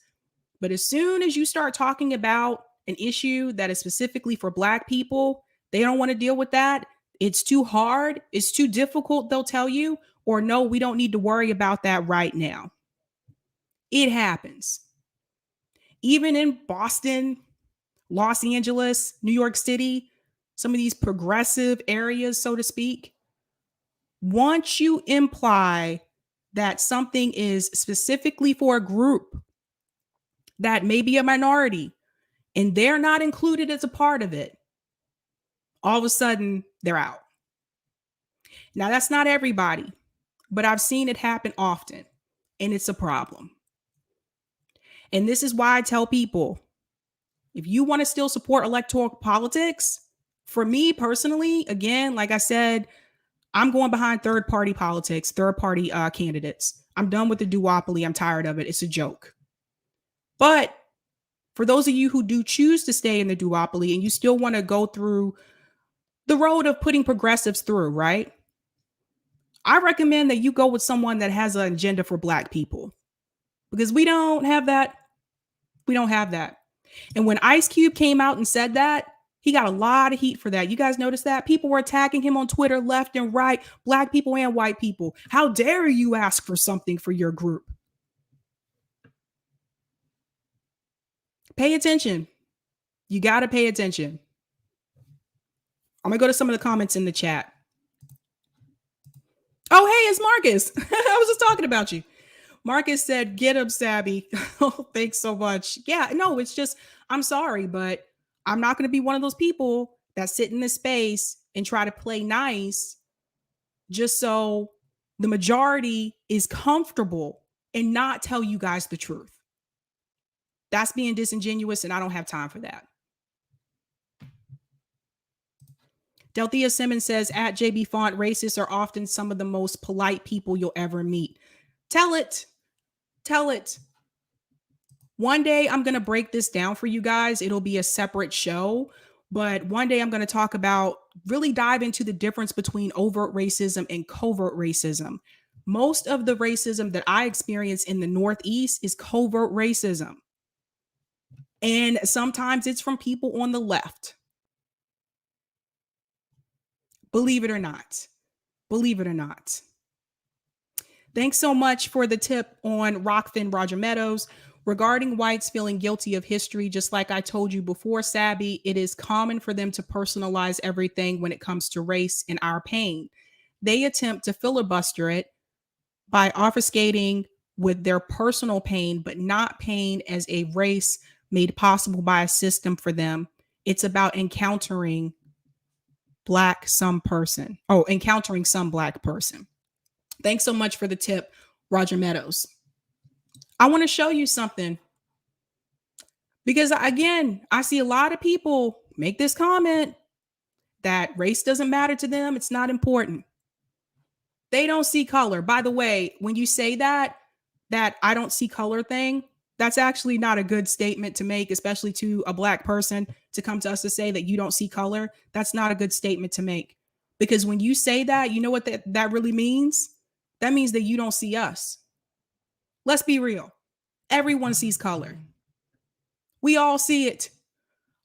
But as soon as you start talking about an issue that is specifically for Black people, they don't want to deal with that. It's too hard. It's too difficult, they'll tell you. Or no, we don't need to worry about that right now. It happens. Even in Boston, Los Angeles, New York City, some of these progressive areas, so to speak, once you imply that something is specifically for a group that may be a minority and they're not included as a part of it, all of a sudden they're out. Now, that's not everybody, but I've seen it happen often, and it's a problem. And this is why I tell people, if you want to still support electoral politics, for me personally, again, like I said, I'm going behind third-party politics, third-party candidates. I'm done with the duopoly. I'm tired of it. It's a joke. But for those of you who do choose to stay in the duopoly and you still want to go through the road of putting progressives through, right? I recommend that you go with someone that has an agenda for Black people, because we don't have that. We don't have that. And when Ice Cube came out and said that, he got a lot of heat for that. You guys notice that? People were attacking him on Twitter left and right, Black people and white people. How dare you ask for something for your group? Pay attention. You got to pay attention. I'm going to go to some of the comments in the chat. Oh, hey, it's Marcus. I was just talking about you. Marcus said, get him, Sabby. Oh, thanks so much. Yeah, no, it's just, I'm sorry, but I'm not going to be one of those people that sit in this space and try to play nice just so the majority is comfortable and not tell you guys the truth. That's being disingenuous, and I don't have time for that. Delthea Simmons says, at JB Font, racists are often some of the most polite people you'll ever meet. Tell it. Tell it. One day I'm going to break this down for you guys. It'll be a separate show, but one day I'm going to talk about, really dive into the difference between overt racism and covert racism. Most of the racism that I experience in the Northeast is covert racism. And sometimes it's from people on the left. Believe it or not. Believe it or not. Thanks so much for the tip on Rockfin Roger Meadows. Regarding whites feeling guilty of history, just like I told you before, Sabby, it is common for them to personalize everything when it comes to race and our pain. They attempt to filibuster it by obfuscating with their personal pain, but not pain as a race made possible by a system for them. It's about encountering some Black person. Thanks so much for the tip, Roger Meadows. I want to show you something, because again, I see a lot of people make this comment that race doesn't matter to them. It's not important. They don't see color. By the way, when you say that I don't see color thing, that's actually not a good statement to make, especially to a Black person, to come to us to say that you don't see color. That's not a good statement to make, because when you say that, you know what that really means? That means that you don't see us. Let's be real. Everyone sees color. We all see it.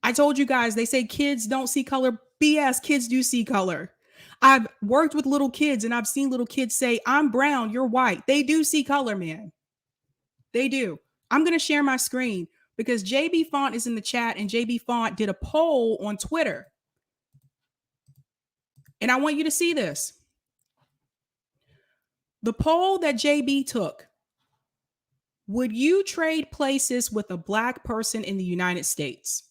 I told you guys, they say kids don't see color. BS, kids do see color. I've worked with little kids and I've seen little kids say, I'm brown, you're white. They do see color, man. They do. I'm going to share my screen because JB Font is in the chat, and JB Font did a poll on Twitter. And I want you to see this. The poll that JB took: would you trade places with a Black person in the United States?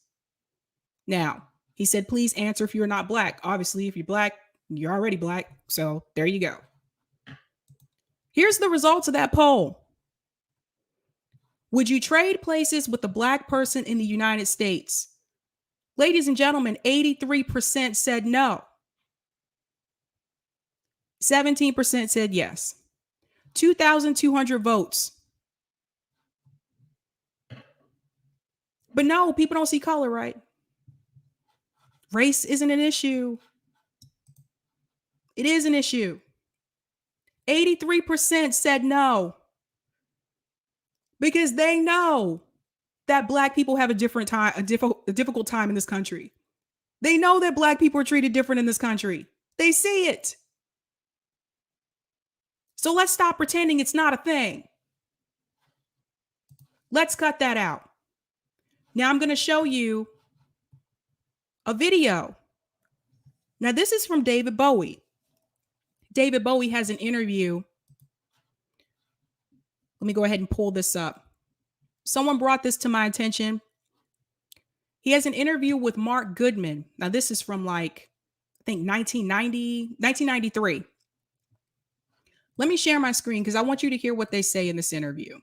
Now, he said, please answer if you're not Black. Obviously, if you're Black, You're already black. So there you go. Here's the results of that poll. Would you trade places with a black person in the United States? Ladies and gentlemen, 83% said no. 17% said yes. 2,200 votes. But no, people don't see color, right? Race isn't an issue. It is an issue. 83% said no. Because they know that black people have a difficult time in this country. They know that black people are treated different in this country. They see it. So let's stop pretending it's not a thing. Let's cut that out. Now I'm going to show you a video. Now this is from David Bowie. David Bowie has an interview. Let me go ahead and pull this up. Someone brought this to my attention. He has an interview with Mark Goodman. Now this is from I think 1993. Let me share my screen because I want you to hear what they say in this interview.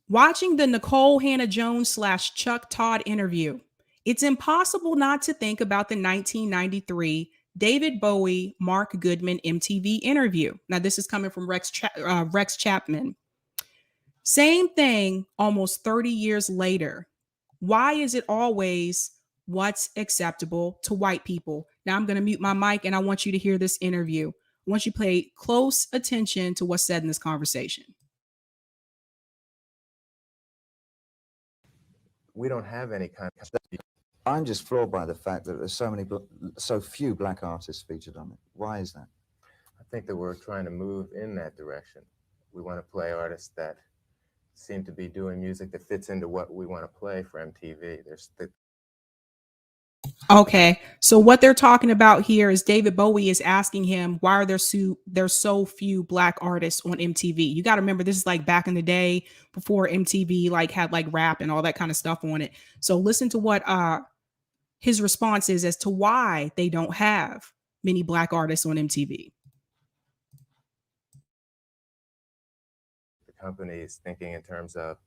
Watching the Nicole Hannah-Jones / Chuck Todd interview, it's impossible not to think about the 1993 David Bowie, Mark Goodman MTV interview. Now, this is coming from Rex Chapman. Same thing almost 30 years later. Why is it always what's acceptable to white people? Now, I'm going to mute my mic and I want you to hear this interview. I want you to pay close attention to what's said in this conversation. We don't have any kind of... I'm just floored by the fact that there's so few black artists featured on it. Why is that? I think that we're trying to move in that direction. We want to play artists that seem to be doing music that fits into what we want to play for MTV. Okay, so what they're talking about here is David Bowie is asking him, why are there so few black artists on MTV? You got to remember, this is like back in the day before MTV had rap and all that kind of stuff on it. So listen to what his response is as to why they don't have many black artists on MTV. The company is thinking in terms of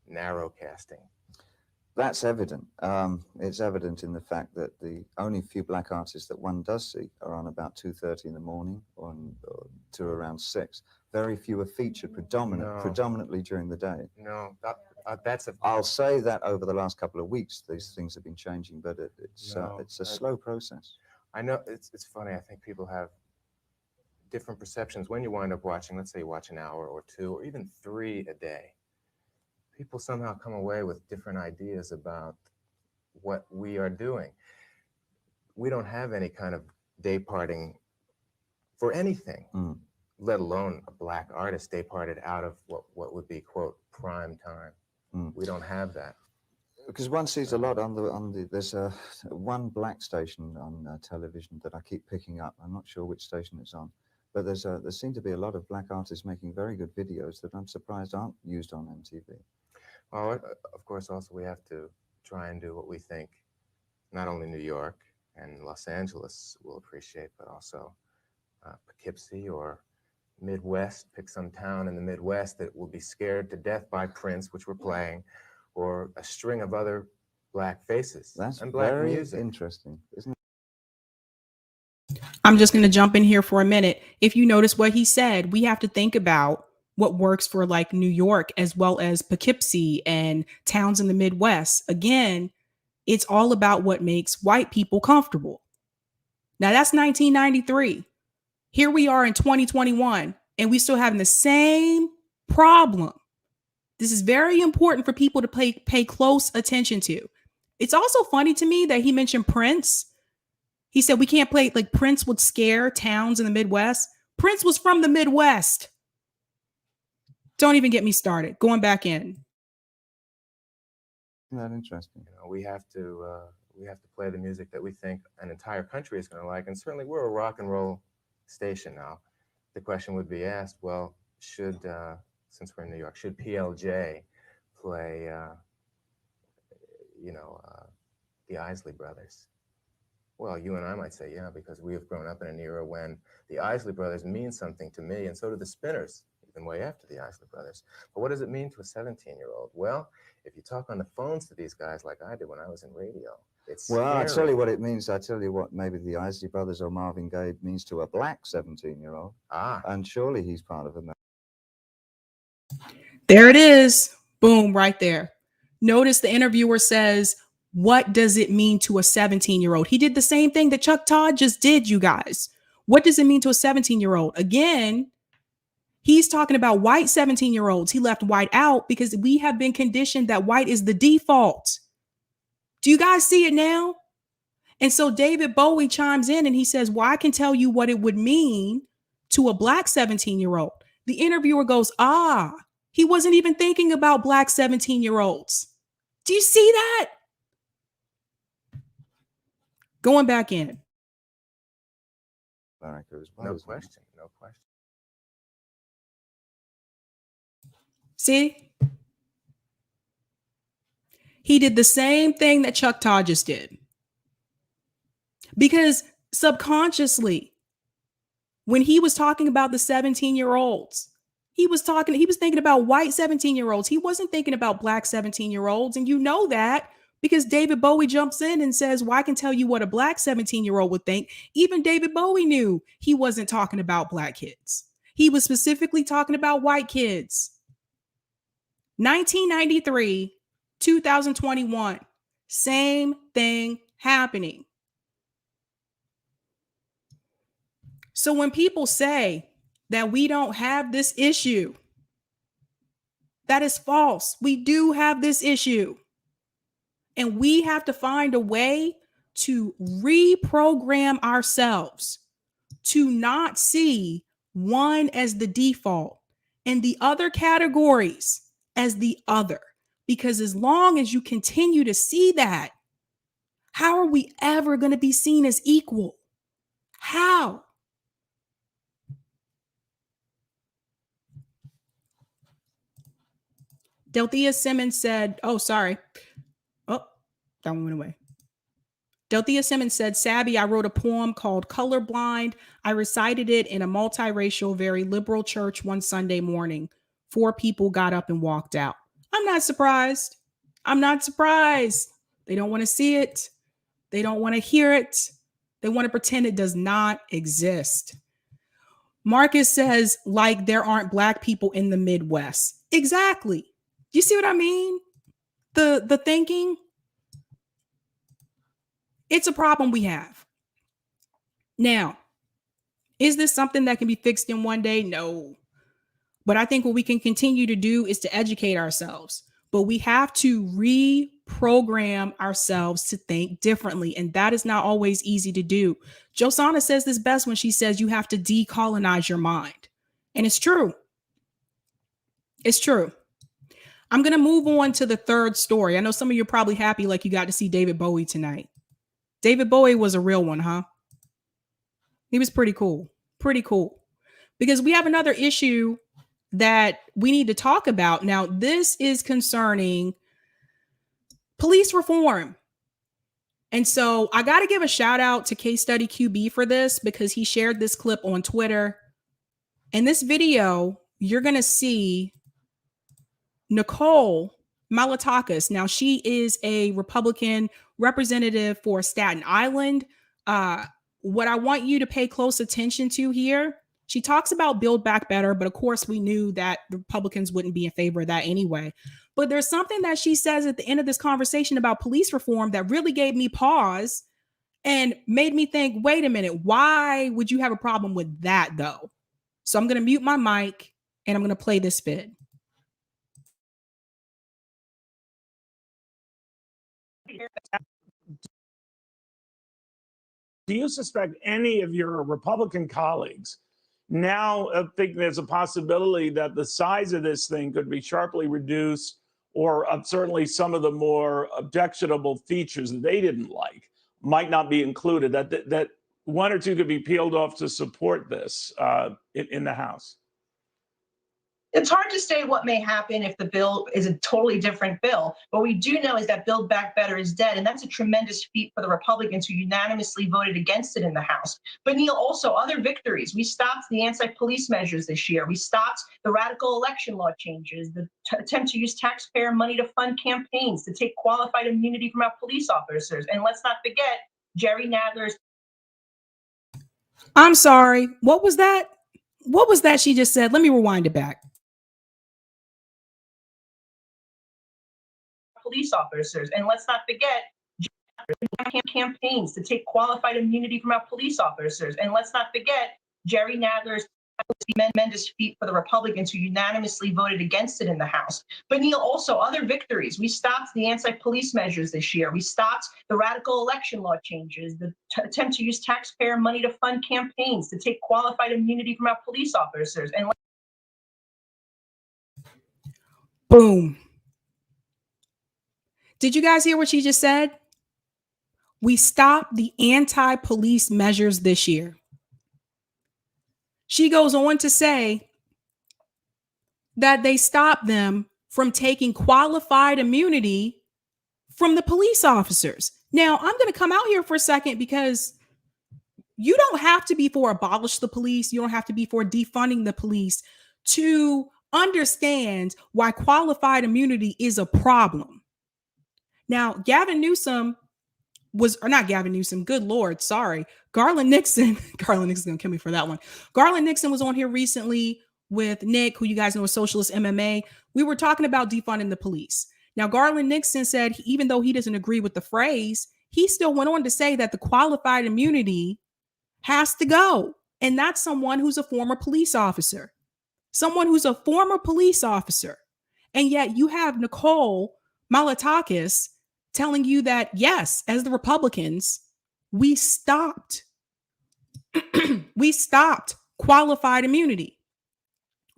narrow casting. That's evident. It's evident in the fact that the only few black artists that one does see are on about 2:30 in the morning or to around 6. Very few are featured predominantly during the day. No, that's a... I'll say that over the last couple of weeks, these things have been changing, but it's a slow process. I know it's funny. I think people have different perceptions when you wind up watching. Let's say you watch an hour or 2 or even 3 a day. People somehow come away with different ideas about what we are doing. We don't have any kind of day parting for anything, let alone a black artist day parted out of what would be, quote, prime time. We don't have that. Because one sees a lot there's one black station on television that I keep picking up. I'm not sure which station it's on, but there seem to be a lot of black artists making very good videos that I'm surprised aren't used on MTV. Well, of course, also we have to try and do what we think not only New York and Los Angeles will appreciate, but also Poughkeepsie or Midwest. Pick some town in the Midwest that will be scared to death by Prince, which we're playing, or a string of other black faces. That's and black very music. Interesting, isn't it? I'm just going to jump in here for a minute. If you notice what he said, we have to think about what works for New York as well as Poughkeepsie and towns in the Midwest. Again, it's all about what makes white people comfortable. Now that's 1993. Here we are in 2021 and we still having the same problem. This is very important for people to pay close attention to. It's also funny to me that he mentioned Prince. He said we can't play, Prince would scare towns in the Midwest. Prince was from the Midwest. Don't even get me started. Going back in. Isn't that interesting? We have to play the music that we think an entire country is going to like, and certainly we're a rock and roll station now. The question would be asked: well, since we're in New York, should PLJ play the Isley brothers. Well, you and I might say, yeah, because we have grown up in an era when the Isley brothers mean something to me, and so do the Spinners, even way after the Isley brothers. But what does it mean to a 17-year-old? Well, if you talk on the phones to these guys like I did when I was in radio, it's Well, scary. I tell you what it means. I tell you what maybe the Isley brothers or Marvin Gaye means to a black 17-year-old. And surely he's part of America. There it is. Boom, right there. Notice the interviewer says, what does it mean to a 17-year-old? He did the same thing that Chuck Todd just did, you guys. What does it mean to a 17-year-old? Again, he's talking about white 17-year-olds. He left white out because we have been conditioned that white is the default. Do you guys see it now? And so David Bowie chimes in and he says, well, I can tell you what it would mean to a black 17-year-old. The interviewer goes, he wasn't even thinking about black 17-year-olds. Do you see that? Going back in. America as well. No question. No question. See? He did the same thing that Chuck Todd just did. Because subconsciously, when he was talking about the 17-year-olds, he was thinking about white 17-year-olds. He wasn't thinking about black 17-year-olds. And you know that because David Bowie jumps in and says, well, I can tell you what a black 17-year-old would think. Even David Bowie knew he wasn't talking about black kids. He was specifically talking about white kids. 1993, 2021, same thing happening. So when people say that we don't have this issue, that is false. We do have this issue. And we have to find a way to reprogram ourselves to not see one as the default and the other categories as the other. Because as long as you continue to see that, how are we ever going to be seen as equal? How? Delthea Simmons said, oh, sorry. Oh, that one went away. Delthea Simmons said, Sabby, I wrote a poem called Colorblind. I recited it in a multiracial, very liberal church one Sunday morning. 4 people got up and walked out. I'm not surprised. I'm not surprised. They don't want to see it. They don't want to hear it. They want to pretend it does not exist. Marcus says, like there aren't black people in the Midwest. Exactly. You see what I mean? The thinking. It's a problem we have. Now, is this something that can be fixed in one day? No. But I think what we can continue to do is to educate ourselves. But we have to reprogram ourselves to think differently. And that is not always easy to do. Josana says this best when she says you have to decolonize your mind. And it's true. It's true. I'm going to move on to the third story. I know some of you are probably happy like you got to see David Bowie tonight. David Bowie was a real one, huh? He was pretty cool. Pretty cool. Because we have another issue that we need to talk about. Now, this is concerning police reform. And so I got to give a shout out to Case Study QB for this because he shared this clip on Twitter. In this video, you're going to see Nicole Malatakis. Now, she is a Republican representative for Staten Island. What I want you to pay close attention to here, she talks about Build Back Better, but of course we knew that the Republicans wouldn't be in favor of that anyway. But there's something that she says at the end of this conversation about police reform that really gave me pause and made me think, wait a minute, why would you have a problem with that though? So I'm going to mute my mic and I'm going to play this bit. Do you suspect any of your Republican colleagues now think there's a possibility that the size of this thing could be sharply reduced, or certainly some of the more objectionable features that they didn't like might not be included, that one or two could be peeled off to support this in the House? It's hard to say what may happen if the bill is a totally different bill. What we do know is that Build Back Better is dead, and that's a tremendous feat for the Republicans who unanimously voted against it in the House. But Neil, also other victories. We stopped the anti-police measures this year. We stopped the radical election law changes, the attempt to use taxpayer money to fund campaigns, to take qualified immunity from our police officers. And let's not forget Jerry Nadler's. I'm sorry. What was that? What was that she just said? Let me rewind it back. Police officers. And let's not forget campaigns to take qualified immunity from our police officers. And let's not forget Jerry Nadler's tremendous feat for the Republicans who unanimously voted against it in the House. But Neil, also other victories. We stopped the anti-police measures this year. We stopped the radical election law changes, the attempt to use taxpayer money to fund campaigns, to take qualified immunity from our police officers. And boom. Did you guys hear what she just said? We stopped the anti-police measures this year. She goes on to say that they stopped them from taking qualified immunity from the police officers. Now, I'm going to come out here for a second because you don't have to be for abolish the police. You don't have to be for defunding the police to understand why qualified immunity is a problem. Now, Gavin Newsom was, or not Gavin Newsom, good Lord, sorry. Garland Nixon gonna kill me for that one. Garland Nixon was on here recently with Nick, who you guys know is Socialist MMA. We were talking about defunding the police. Now, Garland Nixon said, even though he doesn't agree with the phrase, he still went on to say that the qualified immunity has to go. And that's someone who's a former police officer. Someone who's a former police officer. And yet you have Nicole Malatakis telling you that, yes, as the Republicans, we stopped qualified immunity.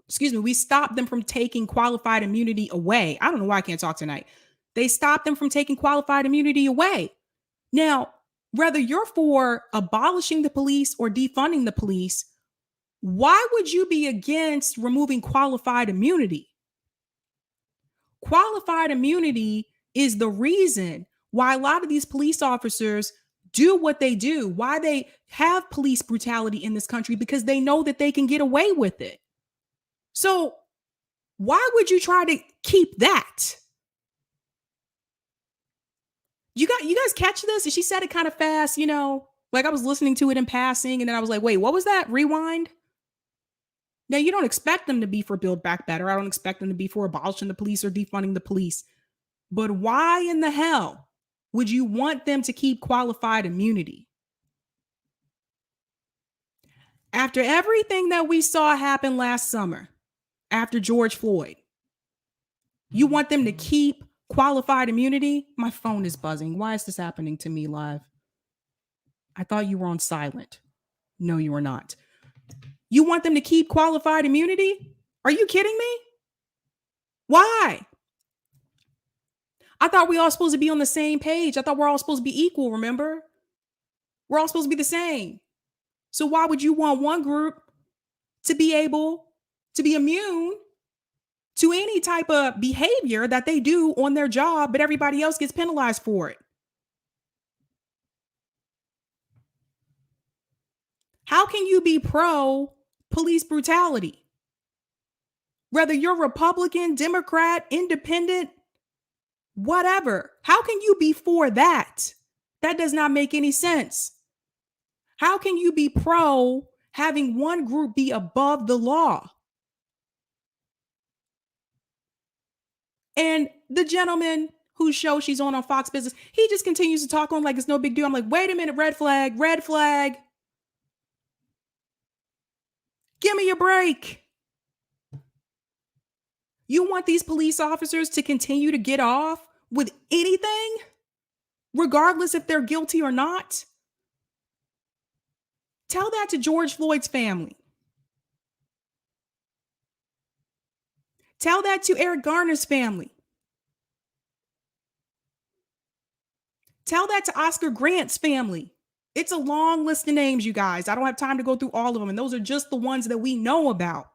Excuse me, we stopped them from taking qualified immunity away. I don't know why I can't talk tonight. They stopped them from taking qualified immunity away. Now, whether you're for abolishing the police or defunding the police, why would you be against removing qualified immunity? Qualified immunity is the reason why a lot of these police officers do what they do, why they have police brutality in this country, because they know that they can get away with it. So why would you try to keep that? You guys catch this? And she said it kind of fast, you know, like I was listening to it in passing, and then I was like, wait, what was that? Rewind. Now, you don't expect them to be for Build Back Better. I don't expect them to be for abolishing the police or defunding the police. But why in the hell would you want them to keep qualified immunity? After everything that we saw happen last summer, after George Floyd, you want them to keep qualified immunity? My phone is buzzing. Why is this happening to me live? I thought you were on silent. No, you are not. You want them to keep qualified immunity? Are you kidding me? Why? I thought we all supposed to be on the same page. I thought we're all supposed to be equal, remember? We're all supposed to be the same. So why would you want one group to be able to be immune to any type of behavior that they do on their job, but everybody else gets penalized for it? How can you be pro police brutality? Whether you're Republican, Democrat, Independent, whatever. How can you be for that? That does not make any sense. How can you be pro having one group be above the law? And the gentleman whose show she's on Fox Business, he just continues to talk on like it's no big deal. I'm like, wait a minute, red flag, red flag. Give me a break. You want these police officers to continue to get off with anything, regardless if they're guilty or not? Tell that to George Floyd's family. Tell that to Eric Garner's family. Tell that to Oscar Grant's family. It's a long list of names, you guys. I don't have time to go through all of them, and those are just the ones that we know about.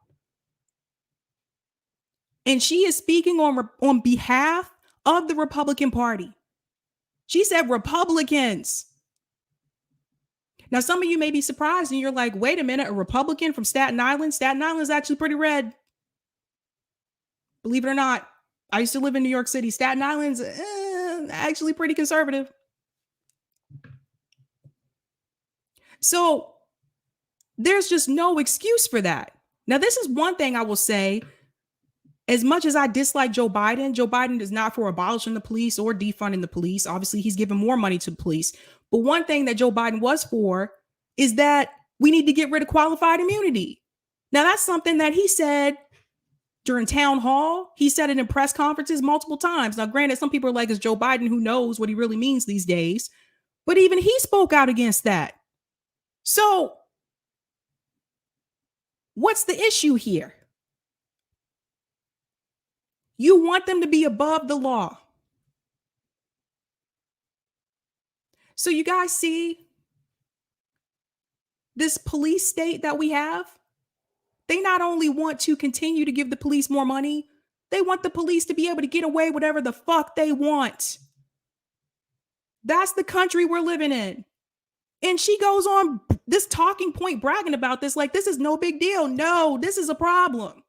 And she is speaking on behalf of the Republican Party. She said Republicans. Now, some of you may be surprised and you're like, wait a minute, a Republican from Staten Island? Staten Island is actually pretty red. Believe it or not. I used to live in New York City. Staten Island's actually pretty conservative. So there's just no excuse for that. Now, this is one thing I will say. As much as I dislike Joe Biden is not for abolishing the police or defunding the police. Obviously, he's giving more money to the police. But one thing that Joe Biden was for is that we need to get rid of qualified immunity. Now, that's something that he said during town hall. He said it in press conferences multiple times. Now, granted, some people are like, it's Joe Biden, who knows what he really means these days. But even he spoke out against that. So what's the issue here? You want them to be above the law. So you guys see this police state that we have? They not only want to continue to give the police more money, they want the police to be able to get away whatever the fuck they want. That's the country we're living in. And she goes on this talking point bragging about this like this is no big deal. No, this is a problem.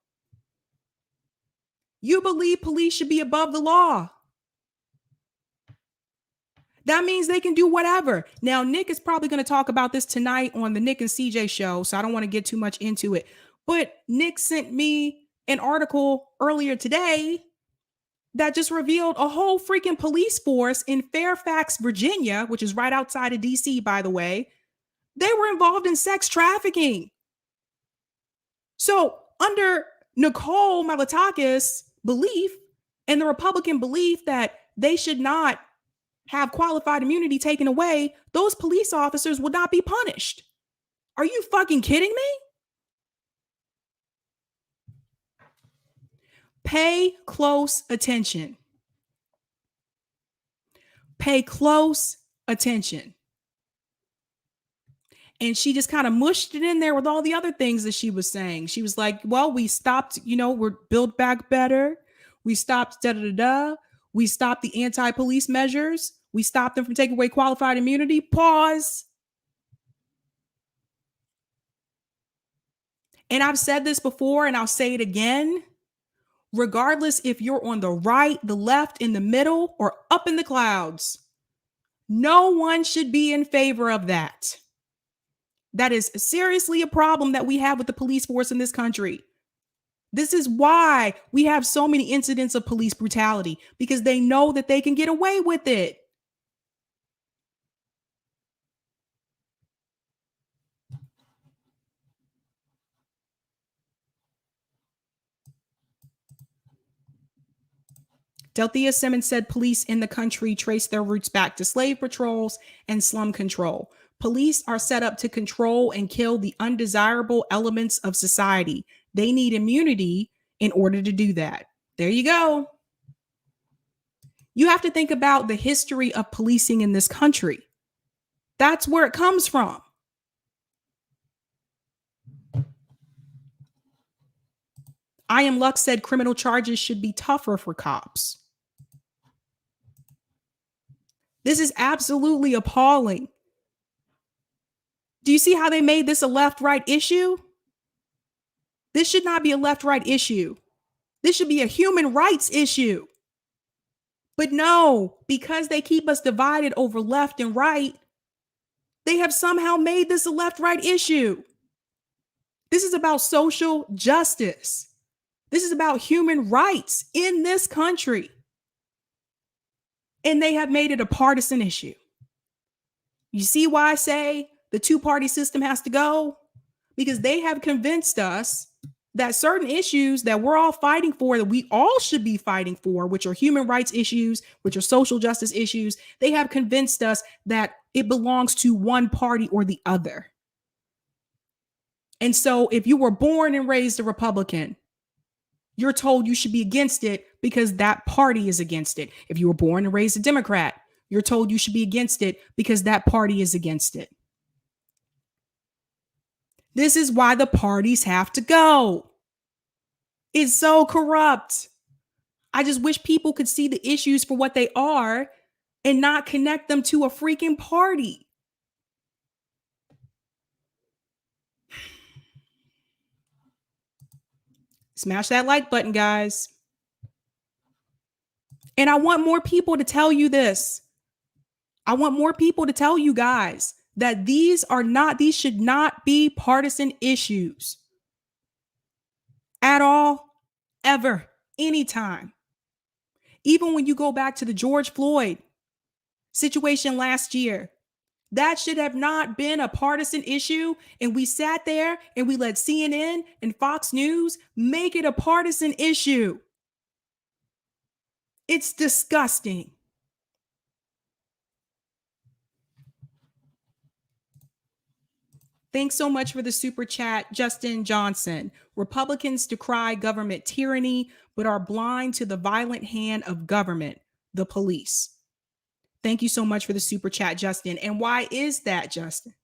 You believe police should be above the law. That means they can do whatever. Now, Nick is probably going to talk about this tonight on the Nick and CJ show, so I don't want to get too much into it. But Nick sent me an article earlier today that just revealed a whole freaking police force in Fairfax, Virginia, which is right outside of DC, by the way. They were involved in sex trafficking. So under Nicole Malatakis' belief and the Republican belief that they should not have qualified immunity taken away, those police officers would not be punished. Are you fucking kidding me? Pay close attention. Pay close attention. And she just kind of mushed it in there with all the other things that she was saying. She was like, well, we stopped, we're Build Back Better. We stopped da-da-da-da. We stopped the anti-police measures. We stopped them from taking away qualified immunity. Pause. And I've said this before and I'll say it again. Regardless if you're on the right, the left, in the middle, or up in the clouds, no one should be in favor of that. That is seriously a problem that we have with the police force in this country. This is why we have so many incidents of police brutality, because they know that they can get away with it. Delthea Simmons said police in the country trace their roots back to slave patrols and slum control. Police are set up to control and kill the undesirable elements of society. They need immunity in order to do that. There you go. You have to think about the history of policing in this country. That's where it comes from. I Am Lux said criminal charges should be tougher for cops. This is absolutely appalling. Do you see how they made this a left-right issue? This should not be a left-right issue. This should be a human rights issue. But no, because they keep us divided over left and right, they have somehow made this a left-right issue. This is about social justice. This is about human rights in this country. And they have made it a partisan issue. You see why I say the two-party system has to go? Because they have convinced us that certain issues that we're all fighting for, that we all should be fighting for, which are human rights issues, which are social justice issues, they have convinced us that it belongs to one party or the other. And so if you were born and raised a Republican, you're told you should be against it because that party is against it. If you were born and raised a Democrat, you're told you should be against it because that party is against it. This is why the parties have to go. is so corrupt. I just wish people could see the issues for what they are and not connect them to a freaking party. Smash that like button, guys. And I want more people to tell you this. I want more people to tell you guys that these should not be partisan issues at all, ever, anytime. Even when you go back to the George Floyd situation last year, that should have not been a partisan issue. And we sat there and we let CNN and Fox News make it a partisan issue. It's disgusting. Thanks so much for the super chat, Justin Johnson. Republicans decry government tyranny, but are blind to the violent hand of government, the police. Thank you so much for the super chat, Justin. And why is that, Justin?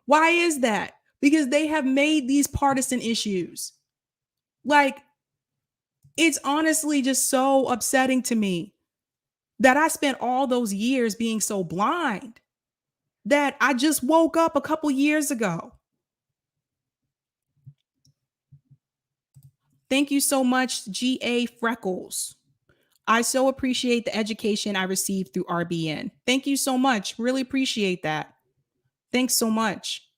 Why is that? Because they have made these partisan issues. Like, it's honestly just so upsetting to me that I spent all those years being so blind that I just woke up a couple years ago. Thank you so much, G.A. Freckles. I so appreciate the education I received through RBN. Thank you so much. Really appreciate that. Thanks so much.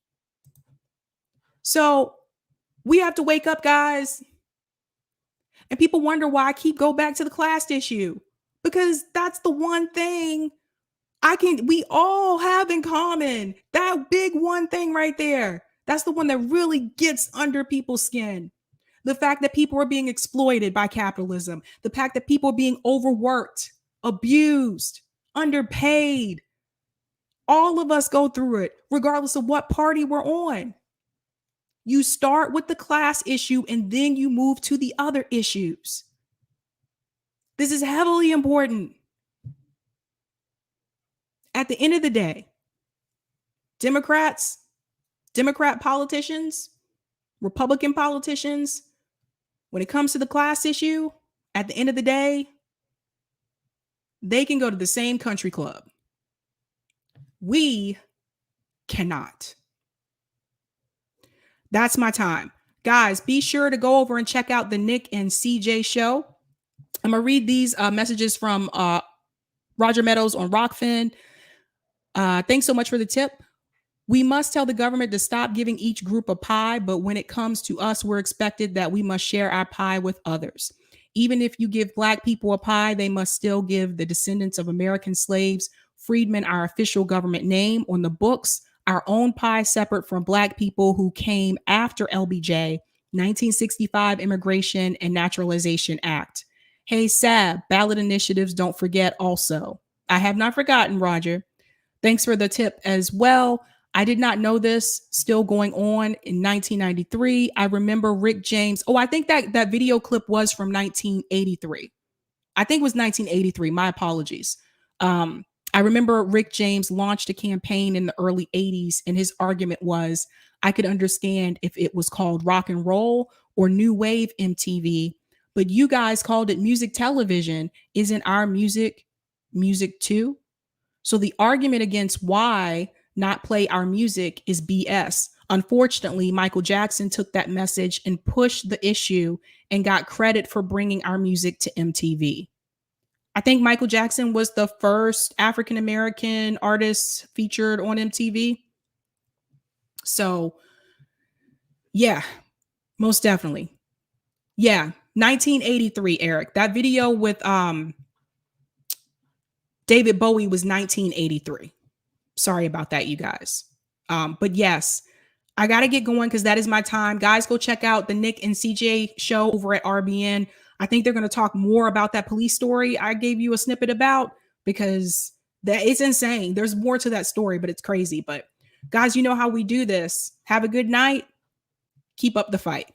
So we have to wake up, guys. And people wonder why I go back to the class issue, because that's the one thing we all have in common. That big one thing right there. That's the one that really gets under people's skin. The fact that people are being exploited by capitalism. The fact that people are being overworked, abused, underpaid. All of us go through it, regardless of what party we're on. You start with the class issue and then you move to the other issues. This is heavily important. At the end of the day, Democrat politicians, Republican politicians, when it comes to the class issue, at the end of the day, they can go to the same country club. We cannot. That's my time. Guys, be sure to go over and check out the Nick and CJ show. I'm going to read these messages from Roger Meadows on Rockfin. Thanks so much for the tip. We must tell the government to stop giving each group a pie, but when it comes to us, we're expected that we must share our pie with others. Even if you give Black people a pie, they must still give the descendants of American slaves, freedmen, our official government name on the books, our own pie separate from Black people who came after LBJ, 1965 Immigration and Naturalization Act. Hey, Sab, ballot initiatives, don't forget also. I have not forgotten, Roger. Thanks for the tip as well. I did not know this, still going on in 1993. I remember Rick James. Oh, I think that video clip was from 1983. I think it was 1983. My apologies. I remember Rick James launched a campaign in the early 80s, and his argument was, I could understand if it was called rock and roll or new wave MTV, but you guys called it music television. Isn't our music too? So the argument against why not play our music is BS. Unfortunately, Michael Jackson took that message and pushed the issue and got credit for bringing our music to MTV. I think Michael Jackson was the first African-American artist featured on MTV. So, yeah, most definitely. Yeah, 1983, Eric. That video with David Bowie was 1983. Sorry about that, you guys. But yes, I got to get going because that is my time. Guys, go check out the Nick and CJ show over at RBN. I think they're going to talk more about that police story I gave you a snippet about, because it's insane. There's more to that story, but it's crazy. But guys, you know how we do this. Have a good night. Keep up the fight.